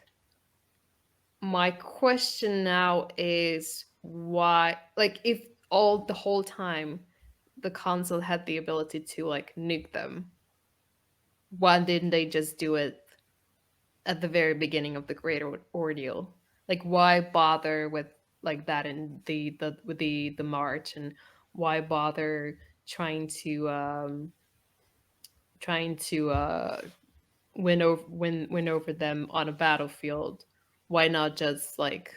my question now is why, like, if all the whole time the council had the ability to like nuke them, why didn't they just do it at the very beginning of the Great Ordeal? Like, why bother with like that in the with the march, and why bother trying to trying to win over them on a battlefield? Why not just like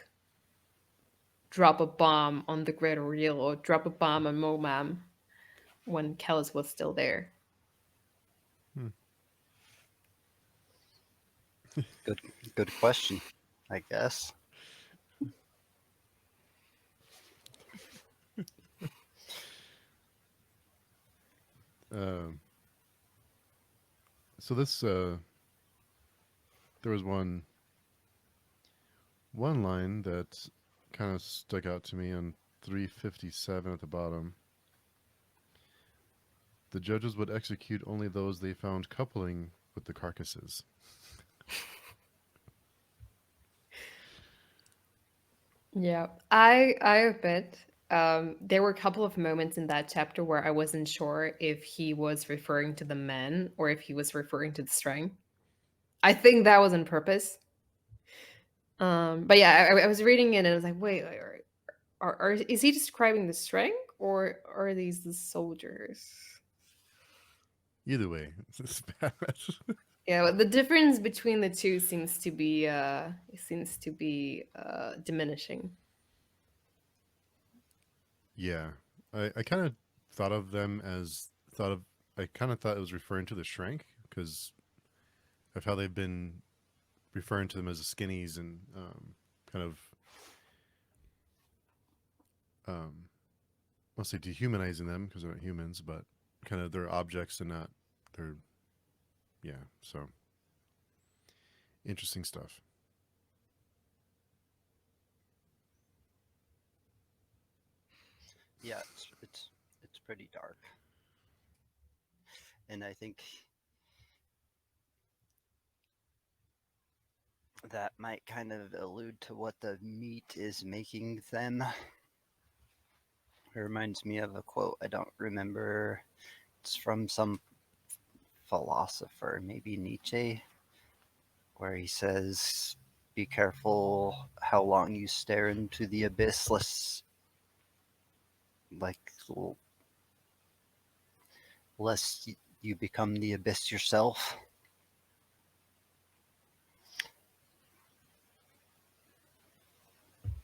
drop a bomb on the Great Ordeal or drop a bomb on Momam when Kellis was still there? Hmm. Good, good question, I guess. Um, so this there was one line that kind of stuck out to me on 357 at the bottom. The judges would execute only those they found coupling with the carcasses. Yeah, I admit there were a couple of moments in that chapter where I wasn't sure if he was referring to the men or if he was referring to the string. I think that was on purpose. But yeah, I was reading it and I was like, wait, is he describing the string or are these the soldiers? Either way, it's bad. Yeah, but the difference between the two seems to be diminishing. Yeah, I kind of thought of them as thought of. I kind of thought it was referring to the Shrank because of how they've been referring to them as the skinnies and kind of I'll say dehumanizing them because they're not humans, but kind of they're objects and not they're yeah. So interesting stuff. Yeah, it's pretty dark, and I think that might kind of allude to what the meat is making them. It reminds me of a quote. I don't remember. It's from some philosopher, maybe Nietzsche, where he says, "Be careful how long you stare into the abyss, like lest you become the abyss yourself."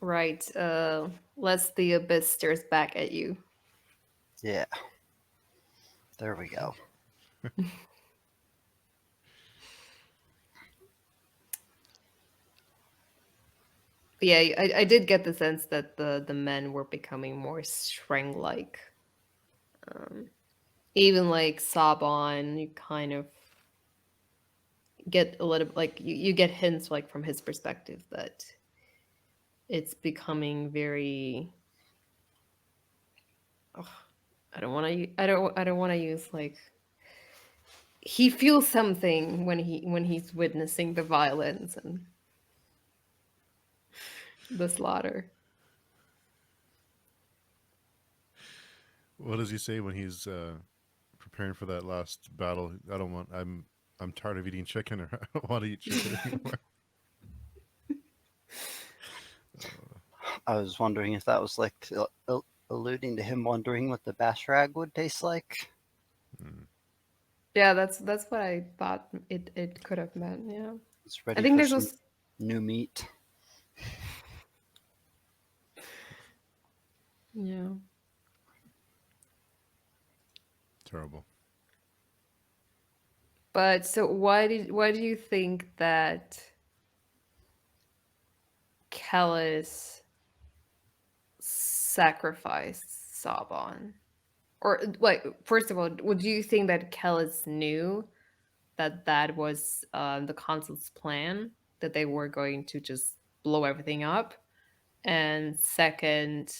Right. Lest the abyss stares back at you. Yeah, there we go. But yeah, I did get the sense that the men were becoming more string like. Even like Sabon, you kind of get a little like you get hints like from his perspective that it's becoming very. Ugh, I don't want to. I don't want to use like. He feels something when he's witnessing the violence and the slaughter. What does he say when he's preparing for that last battle? I don't want. I'm tired of eating chicken, or I don't want to eat chicken anymore. I was wondering if that was like alluding to him wondering what the bashrag would taste like. Mm. Yeah, that's what I thought it could have meant. Yeah, It's I ready think for there's some was new meat. yeah. Terrible. But so why do you think that Kellis sacrificed Sabon? Or like first of all, would you think that Kellis knew that that was the consul's plan, that they were going to just blow everything up? And second,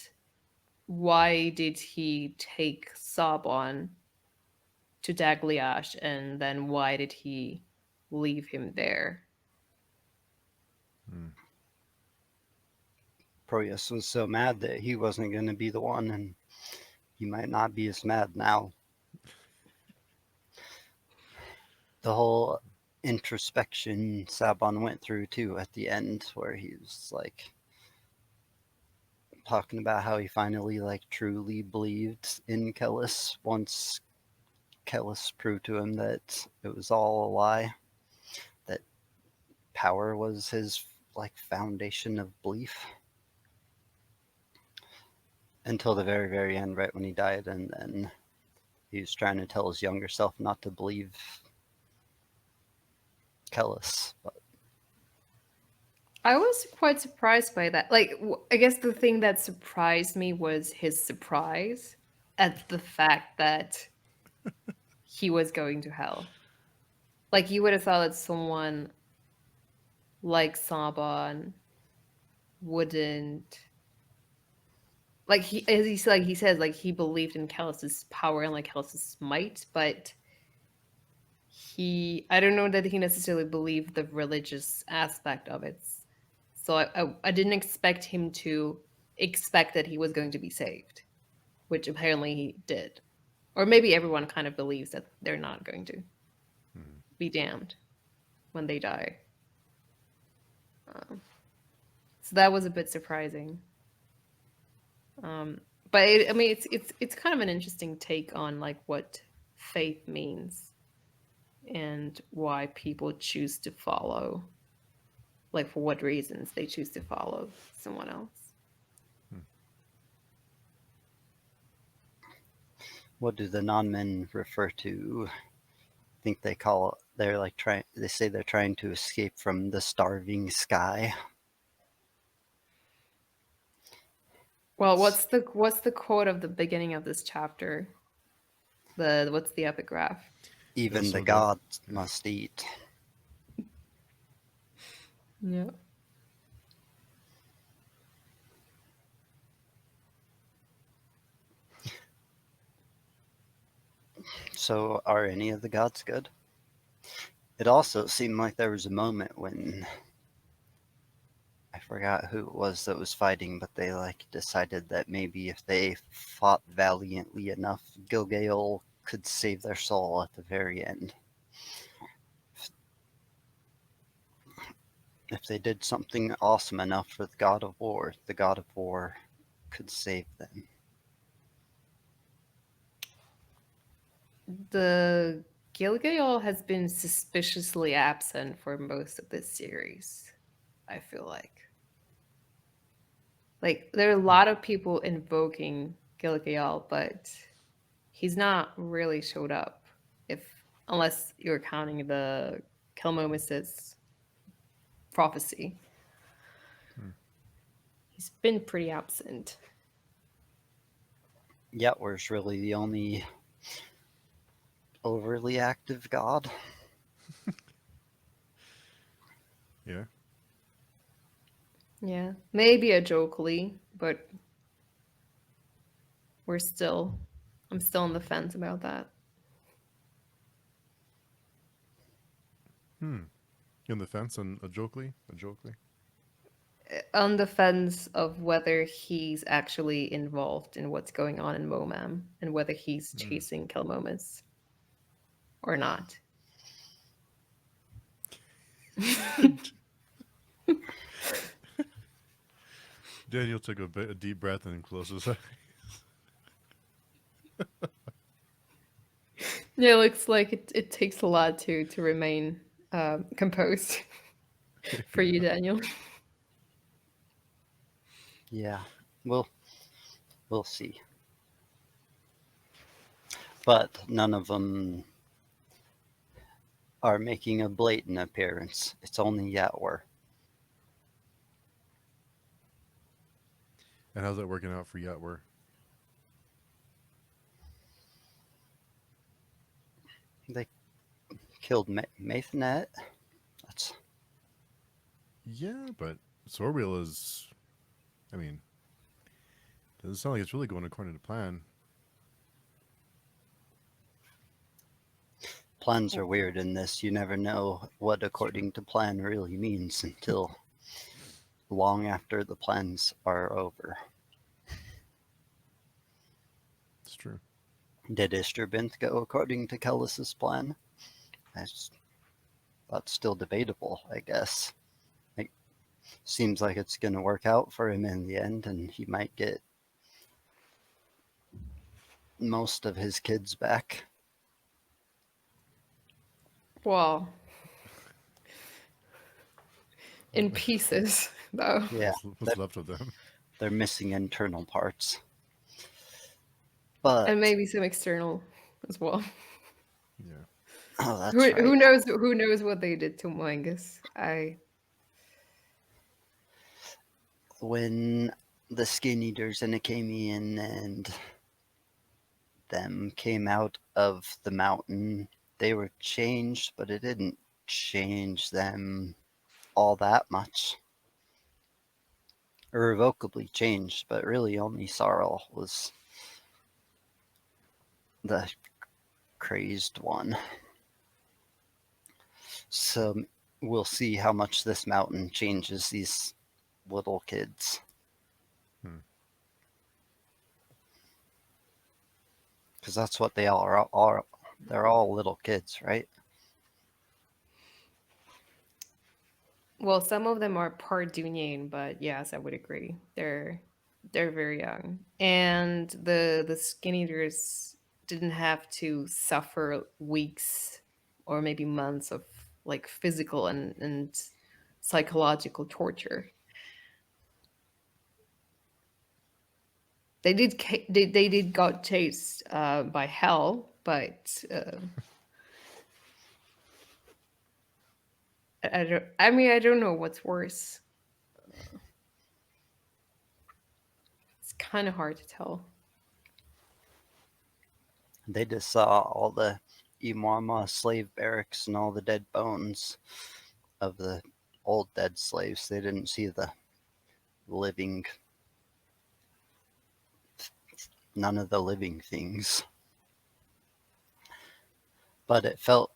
why did he take Sabon to Dagliash, and then why did he leave him there? Hmm. Proyas was so mad that he wasn't going to be the one, and he might not be as mad now. The whole introspection Sabon went through too at the end, where he was like talking about how he finally like truly believed in Kellis once Kellis proved to him that it was all a lie, that power was his like foundation of belief, until the very, very end, right when he died, and then he was trying to tell his younger self not to believe Kellis. But I was quite surprised by that. Like, I guess the thing that surprised me was his surprise at the fact that he was going to hell. Like, you would have thought that someone like Saban wouldn't, like, he, as he like he says, like, he believed in Kellis's power and like Kellis's might, but I don't know that he necessarily believed the religious aspect of it. So I didn't expect him to expect that he was going to be saved, which apparently he did. Or maybe everyone kind of believes that they're not going to Hmm. be damned when they die. Um, so that was a bit surprising. But I mean, it's kind of an interesting take on like what faith means and why people choose to follow, like for what reasons they choose to follow someone else. Hmm. what do the non-men refer to? I think they call, they're like trying, they say they're trying to escape from the starving sky. Well, what's the quote of the beginning of this chapter? What's the epigraph? Yeah. Even the So the gods yeah. must eat. Yeah. So are any of the gods good? It also seemed like there was a moment when, I forgot who it was that was fighting, but they like decided that maybe if they fought valiantly enough, Gilgael could save their soul at the very end. If they did something awesome enough for the god of war could save them. The Gilgael has been suspiciously absent for most of this series, I feel like. Like there are a Hmm. lot of people invoking Gilgael, but he's not really showed up if unless you're counting the Kelmomis's prophecy. Hmm. He's been pretty absent. Yetwer's really the only overly active god. Yeah. Yeah. Maybe a Jokely, but I'm still on the fence about that. Hmm. In the fence and a Jokely. A Jokely. On the fence of whether he's actually involved in what's going on in Momam and whether he's Hmm. chasing Kilmomas or not. Daniel took a deep breath and closed his eyes. Yeah, it looks like it takes a lot to remain composed for you, Yeah. Daniel. Yeah, we'll see. But none of them are making a blatant appearance. It's only Yetwer. And how's that working out for Yatwer? They killed Maithanet. That's Yeah, but Sorbiel is. I mean, Doesn't sound like it's really going according to plan. Plans are weird in this. You never know what according to plan really means until long after the plans are over. It's true. Did Isterbinth go according to Kellis's plan? That's still debatable, I guess. It seems like it's going to work out for him in the end, and he might get most of his kids back. Well, in pieces, though. Yeah, What's left of them? they're missing internal parts. But And maybe some external as well. Yeah. oh, that's Who right. knows what they did to Moangus? When the Skin Eaters and Akamian and them came out of the mountain, they were changed, but it didn't change them all that much. Irrevocably changed, but really only Sarl was the crazed one. So we'll see how much this mountain changes these little kids. Because that's what they all are. They're all little kids, right? Well, some of them are part Dunyan, but yes, I would agree. They're very young. And the skin eaters didn't have to suffer weeks or maybe months of like physical and psychological torture. They did got chased by hell, but I don't know what's worse. It's kind of hard to tell. They just saw all the Imwama slave barracks and all the dead bones of the old dead slaves. They didn't see the living, none of the living things. But it felt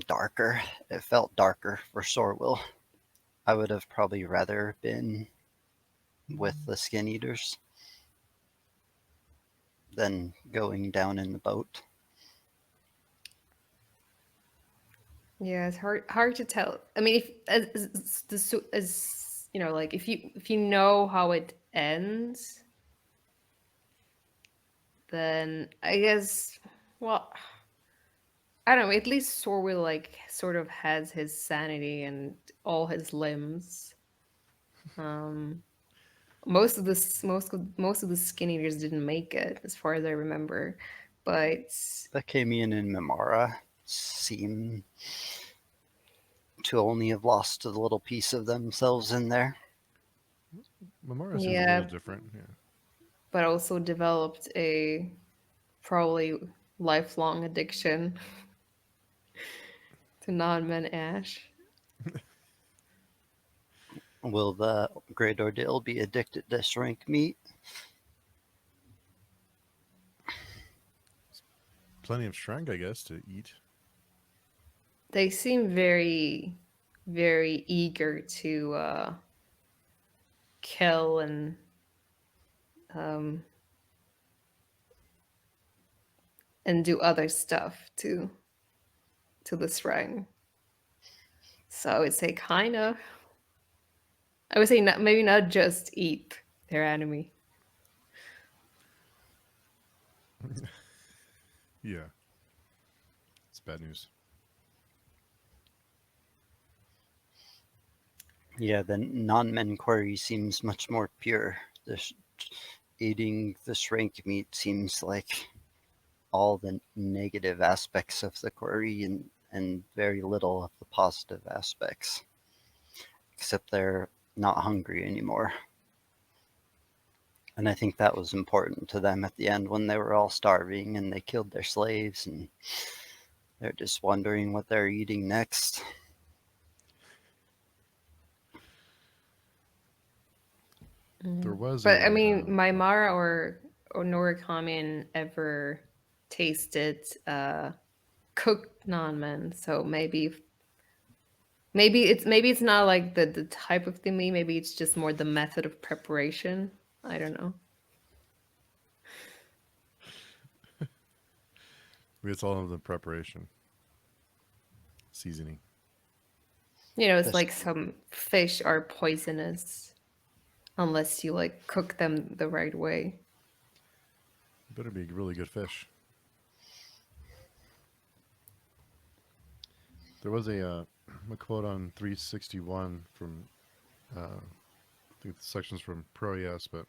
darker. It felt darker for Sorwell. I would have probably rather been with the Skin Eaters than going down in the boat. Yeah, it's hard to tell. I mean, if as you know, like if you know how it ends, then I guess, well, I don't know. At least Sorwell like sort of has his sanity and all his limbs. Um, most of the skin eaters didn't make it, as far as I remember. But The Kamian and Mimara seem to only have lost a little piece of themselves in there. Mamara seems a little yeah, different. Yeah. but also developed a probably lifelong addiction to non-men ash. Will the Great Ordeal be addicted to shrink meat? Plenty of shrank, I guess, to eat. They seem very, very eager to kill um, and do other stuff to the shrine. So I would say kind of. I would say not, maybe not just eat their enemy. Yeah. It's bad news. Yeah, the non-men query seems much more pure. Eating the shrink meat seems like all the negative aspects of the query and very little of the positive aspects. Except they're not hungry anymore. And I think that was important to them at the end when they were all starving and they killed their slaves and they're just wondering what they're eating next. There was But I a mean, Maimara or Norikamin ever tasted cooked nanmen, so maybe it's not like the type of thing. Maybe it's just more the method of preparation. I don't know. it's all of the preparation, seasoning. It's This like some fish are poisonous unless you like cook them the right way. Better be really good fish. There was a quote on 361 from I think the section's from Proyas, but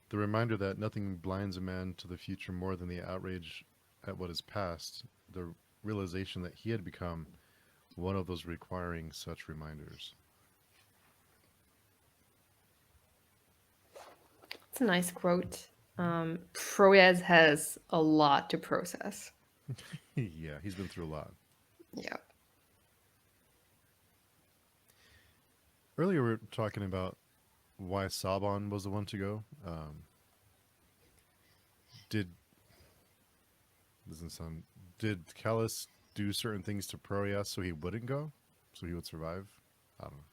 the reminder that nothing blinds a man to the future more than the outrage at what is past, the realization that he had become one of those requiring such reminders. It's a nice quote. Proyas has a lot to process. Yeah, he's been through a lot. Yeah. Earlier we were talking about why Saban was the one to go. Did doesn't sound did Callus do certain things to Proyas so he wouldn't go, so he would survive? I don't know.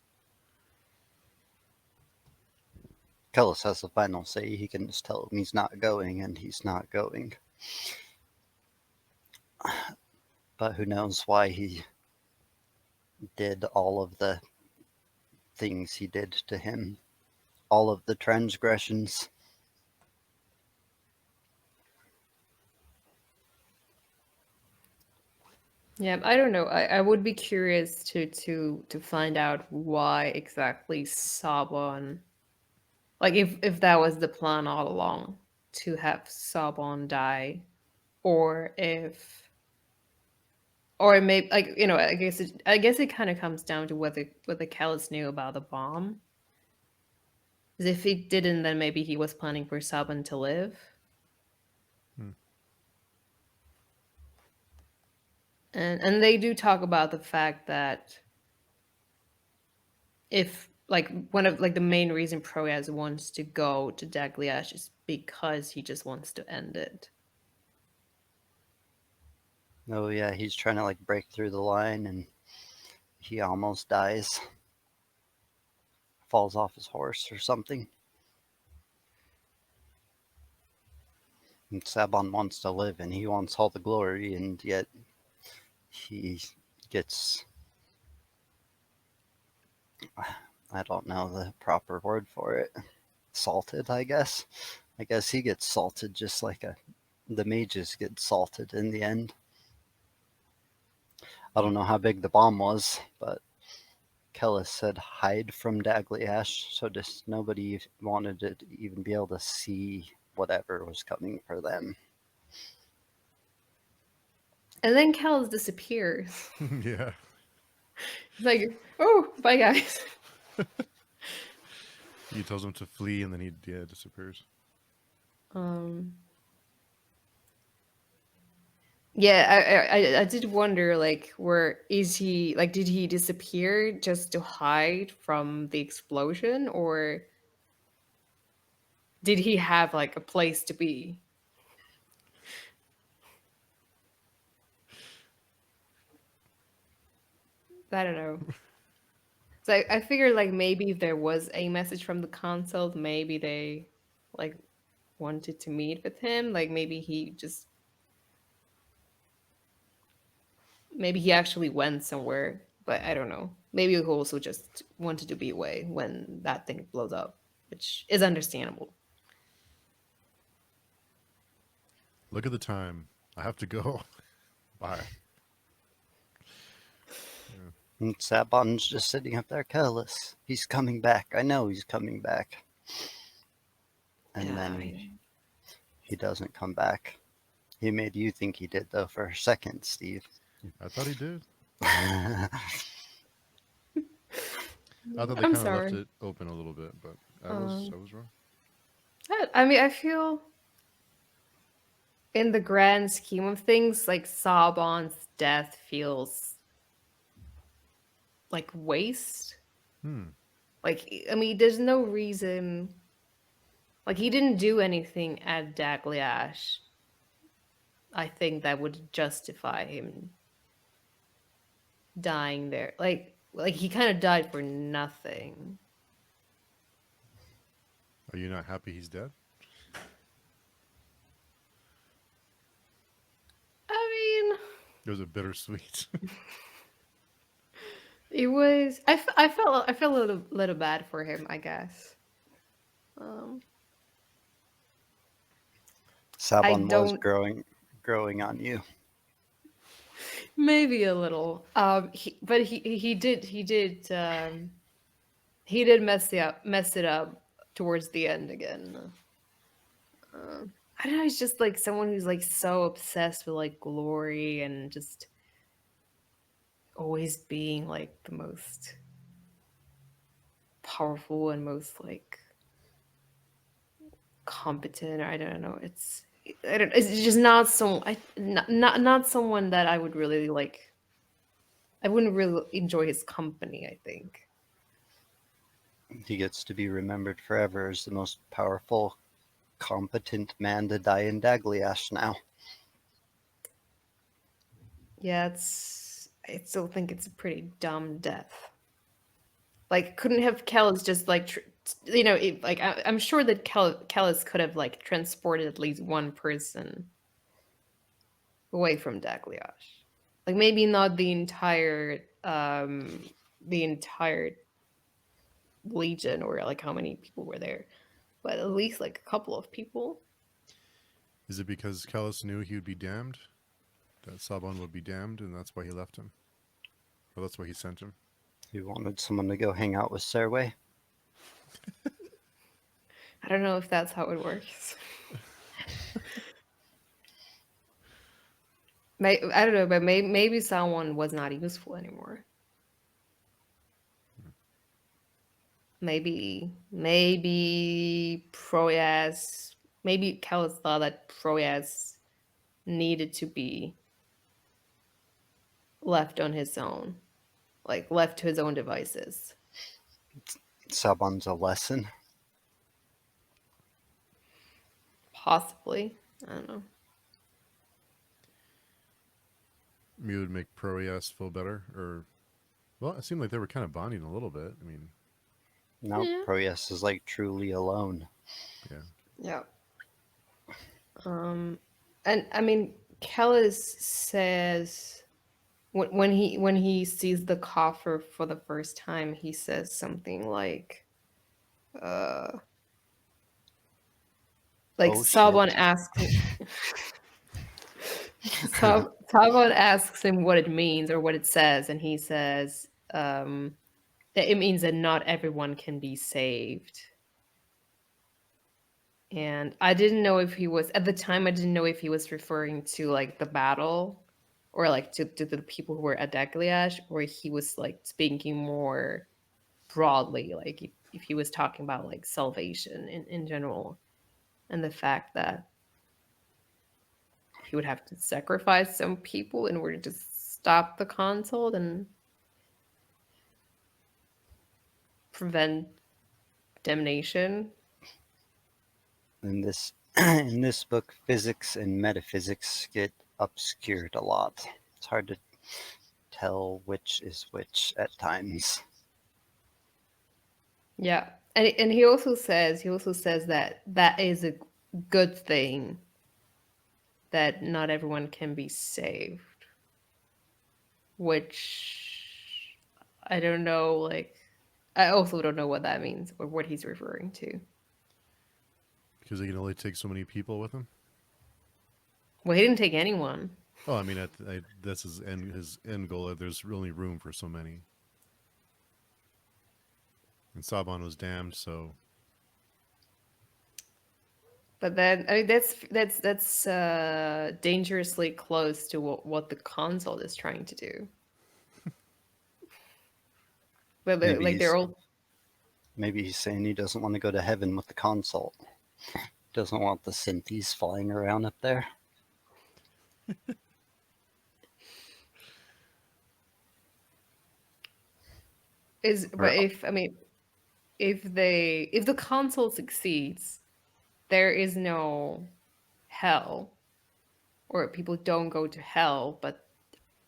Kellis has the final say. He can just tell him he's not going, and he's not going. But who knows why he did all of the things he did to him, all of the transgressions. Yeah, I don't know. I would be curious to find out why exactly Sabon, like if that was the plan all along to have Sabon die, or if, or maybe like I guess it kind of comes down to whether Callus knew about the bomb. 'Cause if he didn't, then maybe he was planning for Sabon to live. Hmm. And they do talk about the fact that if like one of like the main reason Proyas wants to go to Dagliash is because he just wants to end it. Oh yeah, he's trying to like break through the line, and he almost dies, falls off his horse or something. And Sabon wants to live, and he wants all the glory, and yet he gets, I don't know the proper word for it, salted, I guess. I guess he gets salted just like the mages get salted in the end. I don't know how big the bomb was, but Kellis said hide from Dagliash, so just nobody wanted to even be able to see whatever was coming for them. And then Callus disappears. Yeah. He's like, oh, bye guys. He tells him to flee, and then he disappears. Yeah, I did wonder, like, where is he? Like, did he disappear just to hide from the explosion, or did he have like a place to be? I don't know. So I figured like maybe if there was a message from the council, maybe they like wanted to meet with him. Like maybe he actually went somewhere, but I don't know. Maybe he also just wanted to be away when that thing blows up, which is understandable. Look at the time. I have to go. Bye. And Sabon's just sitting up there, Kellis. He's coming back. I know he's coming back. And Yeah, then he doesn't come back. He made you think he did, though, for a second, Steve. I thought he did. I thought they I'm kind of left sorry. it open a little bit, but I was wrong. I mean, I feel in the grand scheme of things, like Sabon's death feels like waste. Hmm. Like, I mean, there's no reason. Like, he didn't do anything at Dagliash. I think that would justify him dying there. Like he kind of died for nothing. Are you not happy he's dead? I mean, It was a bittersweet. it was. I felt a little bad for him, I guess. Um, I Sabon was don't. growing on you. Maybe a little. But he did mess it up towards the end again. I don't know. He's just like someone who's like so obsessed with like glory and just always being like the most powerful and most like competent. I don't know. I don't. It's just not so. Not someone that I would really like. I wouldn't really enjoy his company, I think. He gets to be remembered forever as the most powerful, competent man to die in Dagliash now. Yeah, it's. I still think it's a pretty dumb death. Like, couldn't have Kellis just like, like I'm sure that Kellis could have like transported at least one person away from Dagliash. Like maybe not the entire legion or like how many people were there, but at least like a couple of people. Is it because Callus knew he would be damned? That Sabon would be damned, and that's why he left him? Or that's why he sent him? He wanted someone to go hang out with Serway. I don't know if that's how it works. I don't know, but maybe someone was not useful anymore. Maybe Proyas, maybe Callus thought that Proyas needed to be left on his own, like left to his own devices. Sabon's a lesson. Possibly. I don't know. You would make Proeas feel better? Or, well, it seemed like they were kind of bonding a little bit. I mean, Now Yeah. Proyas is like truly alone. yeah. Yeah. And I mean, Kellis says when he sees the coffer for the first time, he says something uh, like Oh shit. Sabon asks Sabon asks him what it means or what it says, and he says that it means that not everyone can be saved. And I didn't know if he was at the time. I didn't know if he was referring to like the battle, or like to the people who were at Dagliash, or he was like speaking more broadly, like if he was talking about like salvation in general, and the fact that he would have to sacrifice some people in order to stop the consult and prevent damnation. In this in this book, physics and metaphysics get obscured a lot. It's hard to tell which is which at times. Yeah, and he also says that that is a good thing that not everyone can be saved, which I don't know. Like, I also don't know what that means or what he's referring to. Because he can only take so many people with him? Well, he didn't take anyone. Oh, I mean, that's his end goal. There's only room for so many. And Sabon was damned, so But then, I mean, that's dangerously close to what the console is trying to do. But Maybe like they're he's all maybe he's saying he doesn't want to go to heaven with the consult. Doesn't want the synthes flying around up there. but Or if I mean, if the console succeeds, there is no hell, or people don't go to hell, but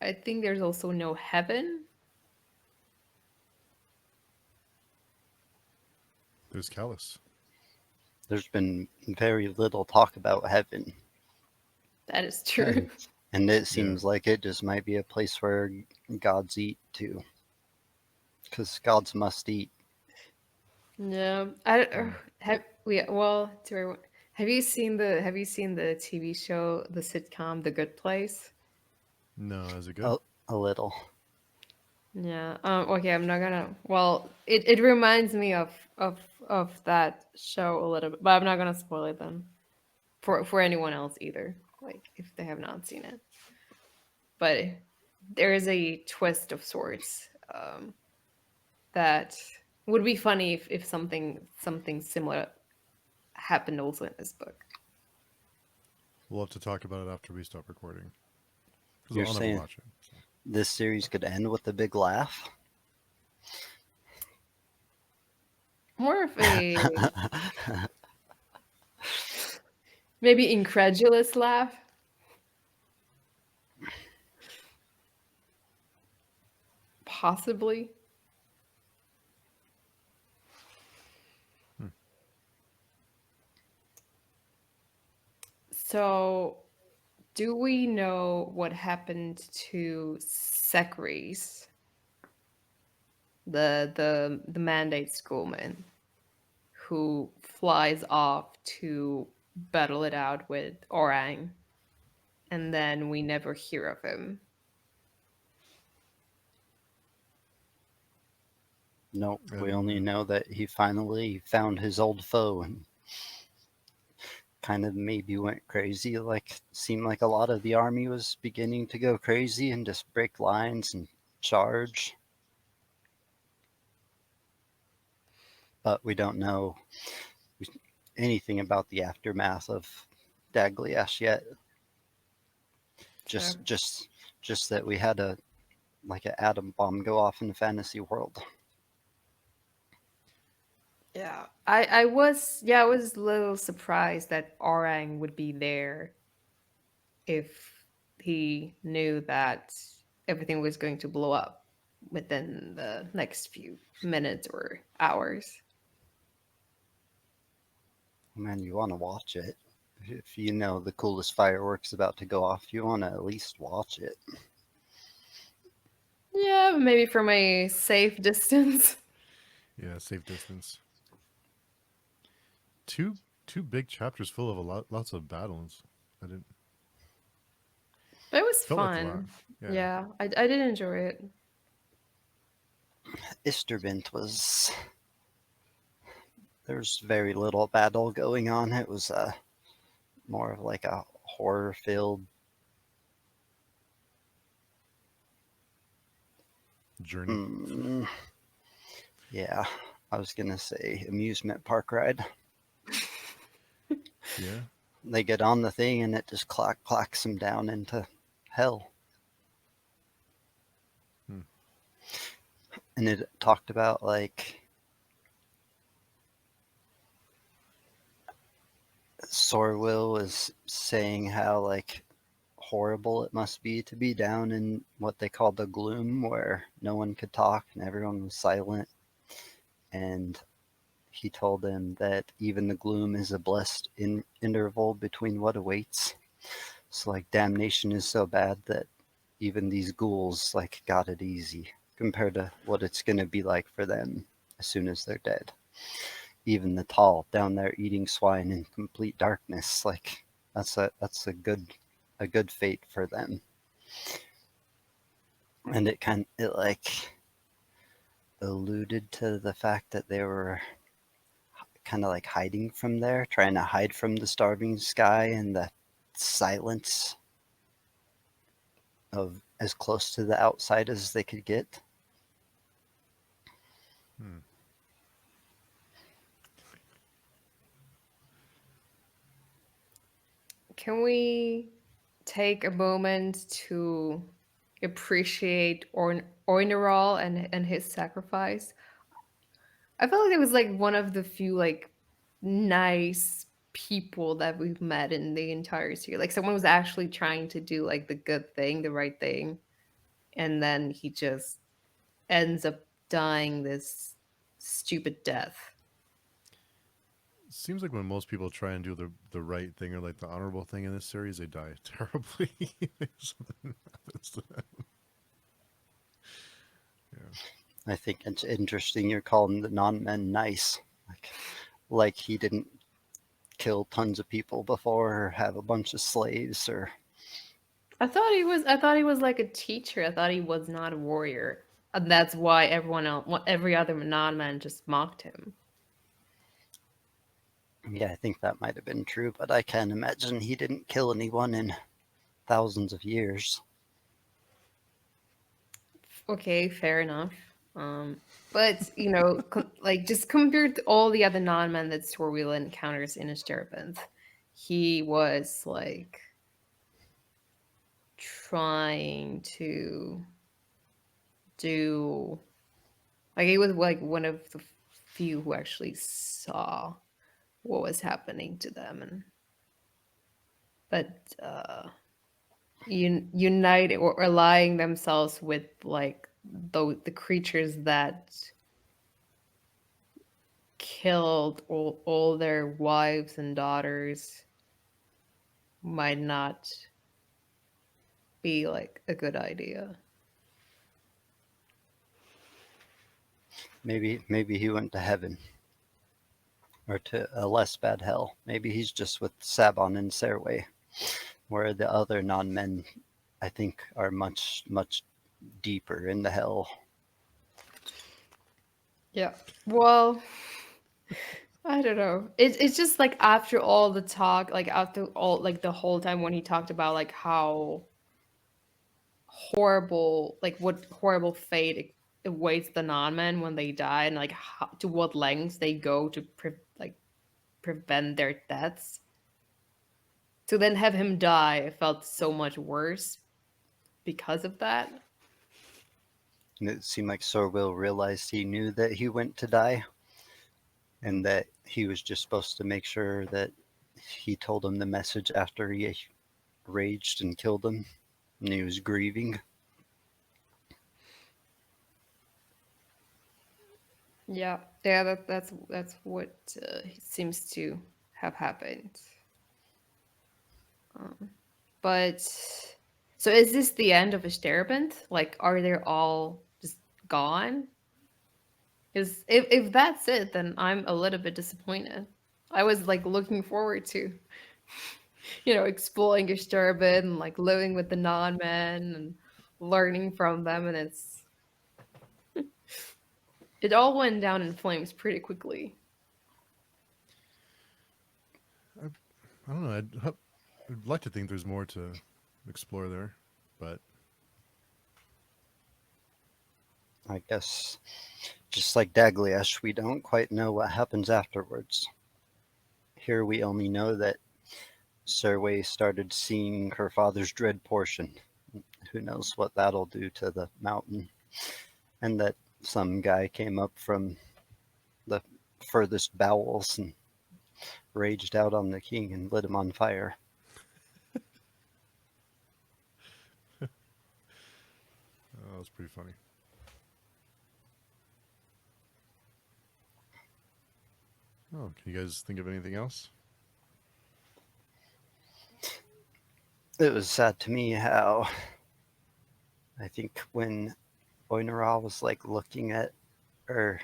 I think there's also no heaven. There's Callus. There's been very little talk about heaven, That is and true. and it Yeah. seems like it just might be a place where gods eat too, because gods must eat. No, I Hmm. have we well. Have you seen the TV show, the sitcom, The Good Place? No, is it good? A little. Yeah. Okay, I'm not gonna. Well, it reminds me of that show a little bit, but I'm not gonna spoil it then for anyone else either. Like if they have not seen it, but there is a twist of sorts that would be funny if something similar happened also in this book. We'll have to talk about it after we stop recording because You're I'll never saying watch it. So. this series could end with a big laugh? More of a maybe incredulous laugh. Possibly. Hmm. So, do we know what happened to Secres, the mandate schoolman who flies off to battle it out with Orang, and then we never hear of him? Nope, we And only know that he finally found his old foe and kind of maybe went crazy. Like, seemed like a lot of the army was beginning to go crazy and just break lines and charge. But we don't know anything about the aftermath of Dagliash yet. So, Just that we had a like an atom bomb go off in the fantasy world. yeah, I was a little surprised that Orang would be there if he knew that everything was going to blow up within the next few minutes or hours. Man, you want to watch it. If you know the coolest fireworks about to go off, you want to at least watch it. Yeah, maybe from a safe distance. yeah, safe distance. Two two big chapters full of lots of battles. I didn't But it was felt like a lot. fun. Yeah. Yeah, I did enjoy it. Isterbent was there's very little battle going on. It was more of like a horror filled. Journey. Yeah, I was gonna say amusement park ride. Yeah. They get on the thing and it just clacks them down into hell. Hmm. And it talked about like Sorwell was saying how like horrible it must be to be down in what they call the gloom, where no one could talk and everyone was silent. And he told them that even the gloom is a blessed interval between what awaits. So like damnation is so bad that even these ghouls like got it easy compared to what it's gonna be like for them as soon as they're dead. Even the tall down there eating swine in complete darkness, like that's a good fate for them. And it like alluded to the fact that they were kind of like hiding from there, trying to hide from the starving sky and the silence of as close to the outside as they could get. Hmm. Can we take a moment to appreciate Oinerol and his sacrifice? I felt like it was like one of the few like nice people that we've met in the entire series. Like someone was actually trying to do like the good thing, the right thing, and then he just ends up dying this stupid death. Seems like when most people try and do the right thing or like the honorable thing in this series, they die terribly. Something happens to them. Yeah. I think it's interesting you're calling the non-men nice. Like he didn't kill tons of people before or have a bunch of slaves or I thought he was like a teacher. I thought he was not a warrior. And that's why every other non-man just mocked him. yeah, I think that might have been true, but I can't imagine he didn't kill anyone in thousands of years. Okay, fair enough. But you know, like just compared to all the other non-men that Storwheel encounters in his Terrapins, he was like trying to do like he was like one of the few who actually saw what was happening to them, and but unite or allying themselves with like the creatures that killed all their wives and daughters might not be like a good idea. Maybe he went to heaven or to a less bad hell. Maybe he's just with Sabon and Serway, where the other non-men, I think, are much deeper in the hell. Yeah. Well, I don't know. It's just like after all the talk, like after all like the whole time when he talked about like how horrible, like what horrible fate awaits the non-men when they die, and like how, to what lengths they go to like prevent their deaths. To then have him die, I felt so much worse because of that. And it seemed like Sorwell realized he knew that he went to die and that he was just supposed to make sure that he told him the message after he raged and killed him and he was grieving. Yeah, that's what seems to have happened. Um, but so is this the end of Experiment? Like, are they all just gone? Because if that's it, then I'm a little bit disappointed. I was like looking forward to, you know, exploring Experiment and like living with the non-men and learning from them, and it all went down in flames pretty quickly. I don't know. I'd like to think there's more to explore there, but I guess just like Dagliash, we don't quite know what happens afterwards. Here we only know that Serway started seeing her father's dread portion. Who knows what that'll do to the mountain. And that some guy came up from the furthest bowels and raged out on the king and lit him on fire. that was pretty funny. Oh, can you guys think of anything else? It was sad to me how I think when Oinara was like looking at, or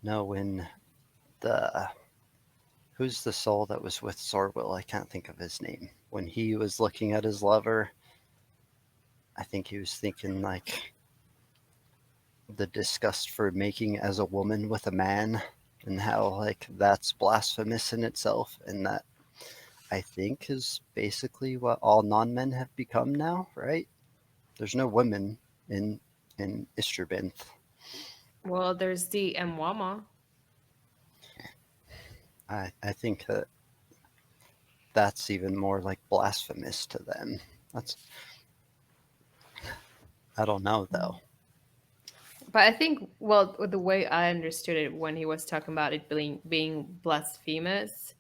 no, when the who's the soul that was with Sorwell? I can't think of his name. When he was looking at his lover, I think he was thinking like the disgust for making as a woman with a man and how like that's blasphemous in itself, and that I think is basically what all non-men have become now, right? There's no women in Istrabinth. Well, there's the Mwama. I think that that's even more like blasphemous to them. That's I don't know though. But I think, well, the way I understood it when he was talking about it being blasphemous,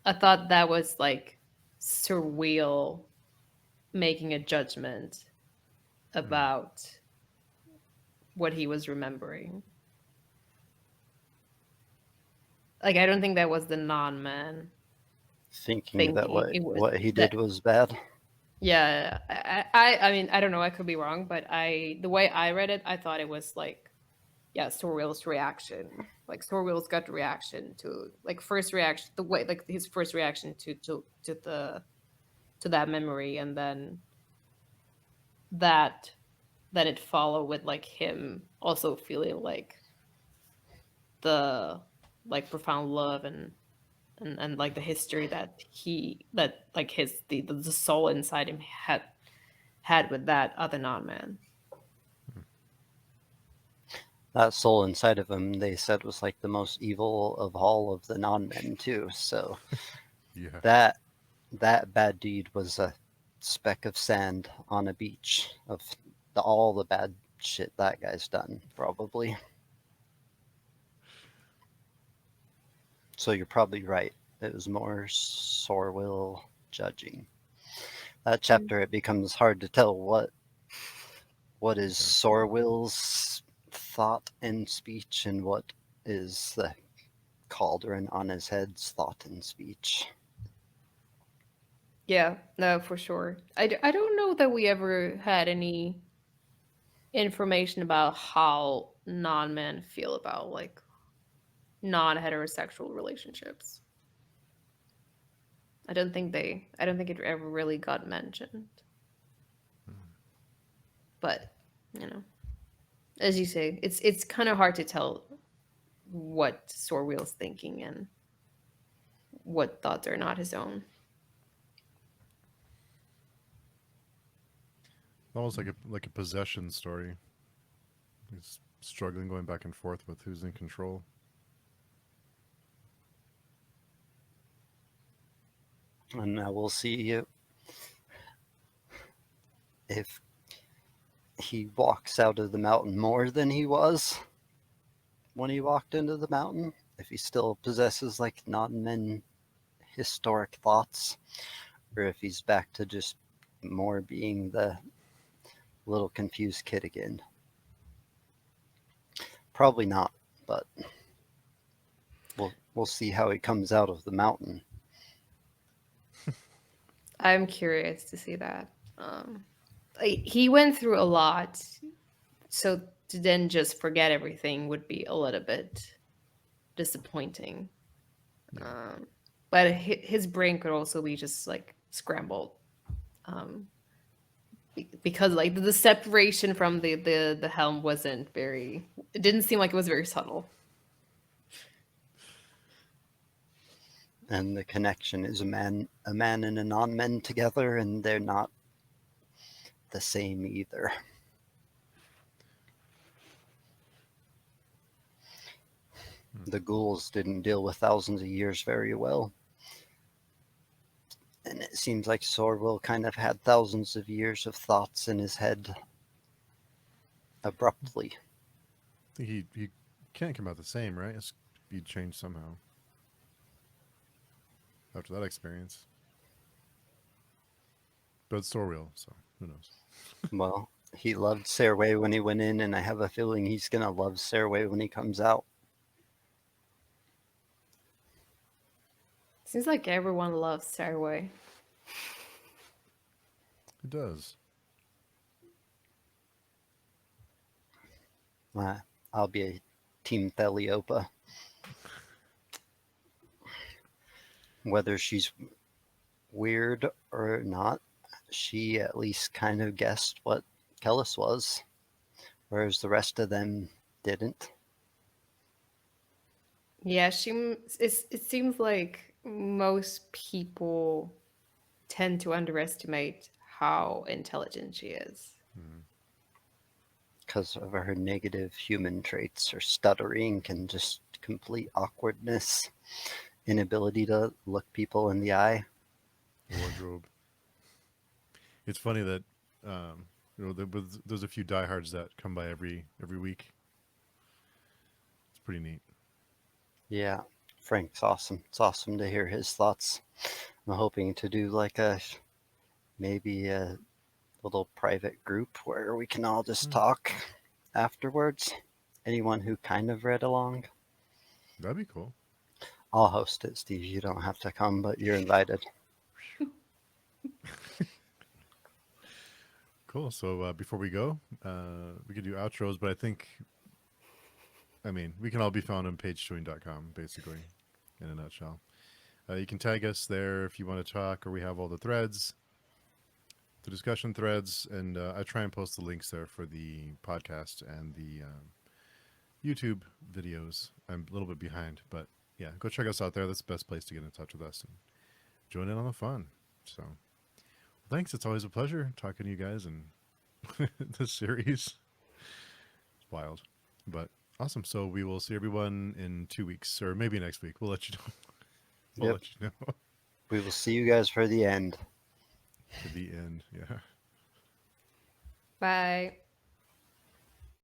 I thought that was like surreal making a judgment Hmm. about what he was remembering. Like I don't think that was the non-man Thinking that thinking. It was what he that did was bad. yeah. I mean I don't know. I could be wrong, but the way I read it, I thought it was like yeah, Sorwell's reaction, like Sorwell's gut reaction to like first reaction, the way like his first reaction to that memory, and that then it followed with like him also feeling like the like profound love and like the history that like the soul inside him had with that other non-man. That soul inside of him, they said, was like the most evil of all of the non-men too. So Yeah. that that bad deed was a speck of sand on a beach of all the bad shit that guy's done, probably. So you're probably right. It was more Sorwill judging. That chapter, it becomes hard to tell what is Yeah. Sorwill's thought and speech and what is the cauldron on his head's thought and speech. Yeah, no, for sure. I don't know that we ever had any information about how non-men feel about like non-heterosexual relationships. I don't think it ever really got mentioned. Hmm. But, you know, as you say, it's kind of hard to tell what Sorwheel's thinking and what thoughts are not his own. Almost like a possession story. He's struggling, going back and forth with who's in control. And now we'll see if he walks out of the mountain more than he was when he walked into the mountain. If he still possesses like non-men historic thoughts, or if he's back to just more being the little confused kid again. Probably not, but we'll see how he comes out of the mountain. I'm curious to see that. He went through a lot, so to then just forget everything would be a little bit disappointing. Yeah. Um, but his brain could also be just like scrambled um, because like the separation from the helm wasn't very. It didn't seem like it was very subtle. And the connection is a man and a non-men together, and they're not the same either. Hmm. The ghouls didn't deal with thousands of years very well. And it seems like Sorwell kind of had thousands of years of thoughts in his head abruptly. I think he can't come out the same, right? It's be changed somehow after that experience. But it's Sorwell, so who knows? Well, he loved Sareway when he went in, and I have a feeling he's going to love Sareway when he comes out. Seems like everyone loves Stairway. It does. I'll be a Team Theliopa. Whether she's weird or not, she at least kind of guessed what Kellis was, whereas the rest of them didn't. Yeah, it seems like most people tend to underestimate how intelligent she is. Hmm. Because of her negative human traits, her stuttering and just complete awkwardness, inability to look people in the eye. Wardrobe. It's funny that there's a few diehards that come by every week pretty neat. Yeah, Frank's awesome. It's awesome to hear his thoughts. I'm hoping to do like maybe a little private group where we can all just Hmm. talk afterwards. Anyone who kind of read along. That'd be cool. I'll host it, Steve. You don't have to come, but you're invited. Cool. So before we go, we could do outros, but I mean, we can all be found on pagechewing.com, basically, in a nutshell. You can tag us there if you want to talk, or we have all the threads, the discussion threads, and I try and post the links there for the podcast and the YouTube videos. I'm a little bit behind, but yeah, go check us out there. That's the best place to get in touch with us and join in on the fun. So, thanks. It's always a pleasure talking to you guys and the series. It's wild, but awesome. So we will see everyone in 2 weeks, or maybe next week. We'll let you know. We'll Yep. let you know. We will see you guys for the end. To the end. Yeah. Bye.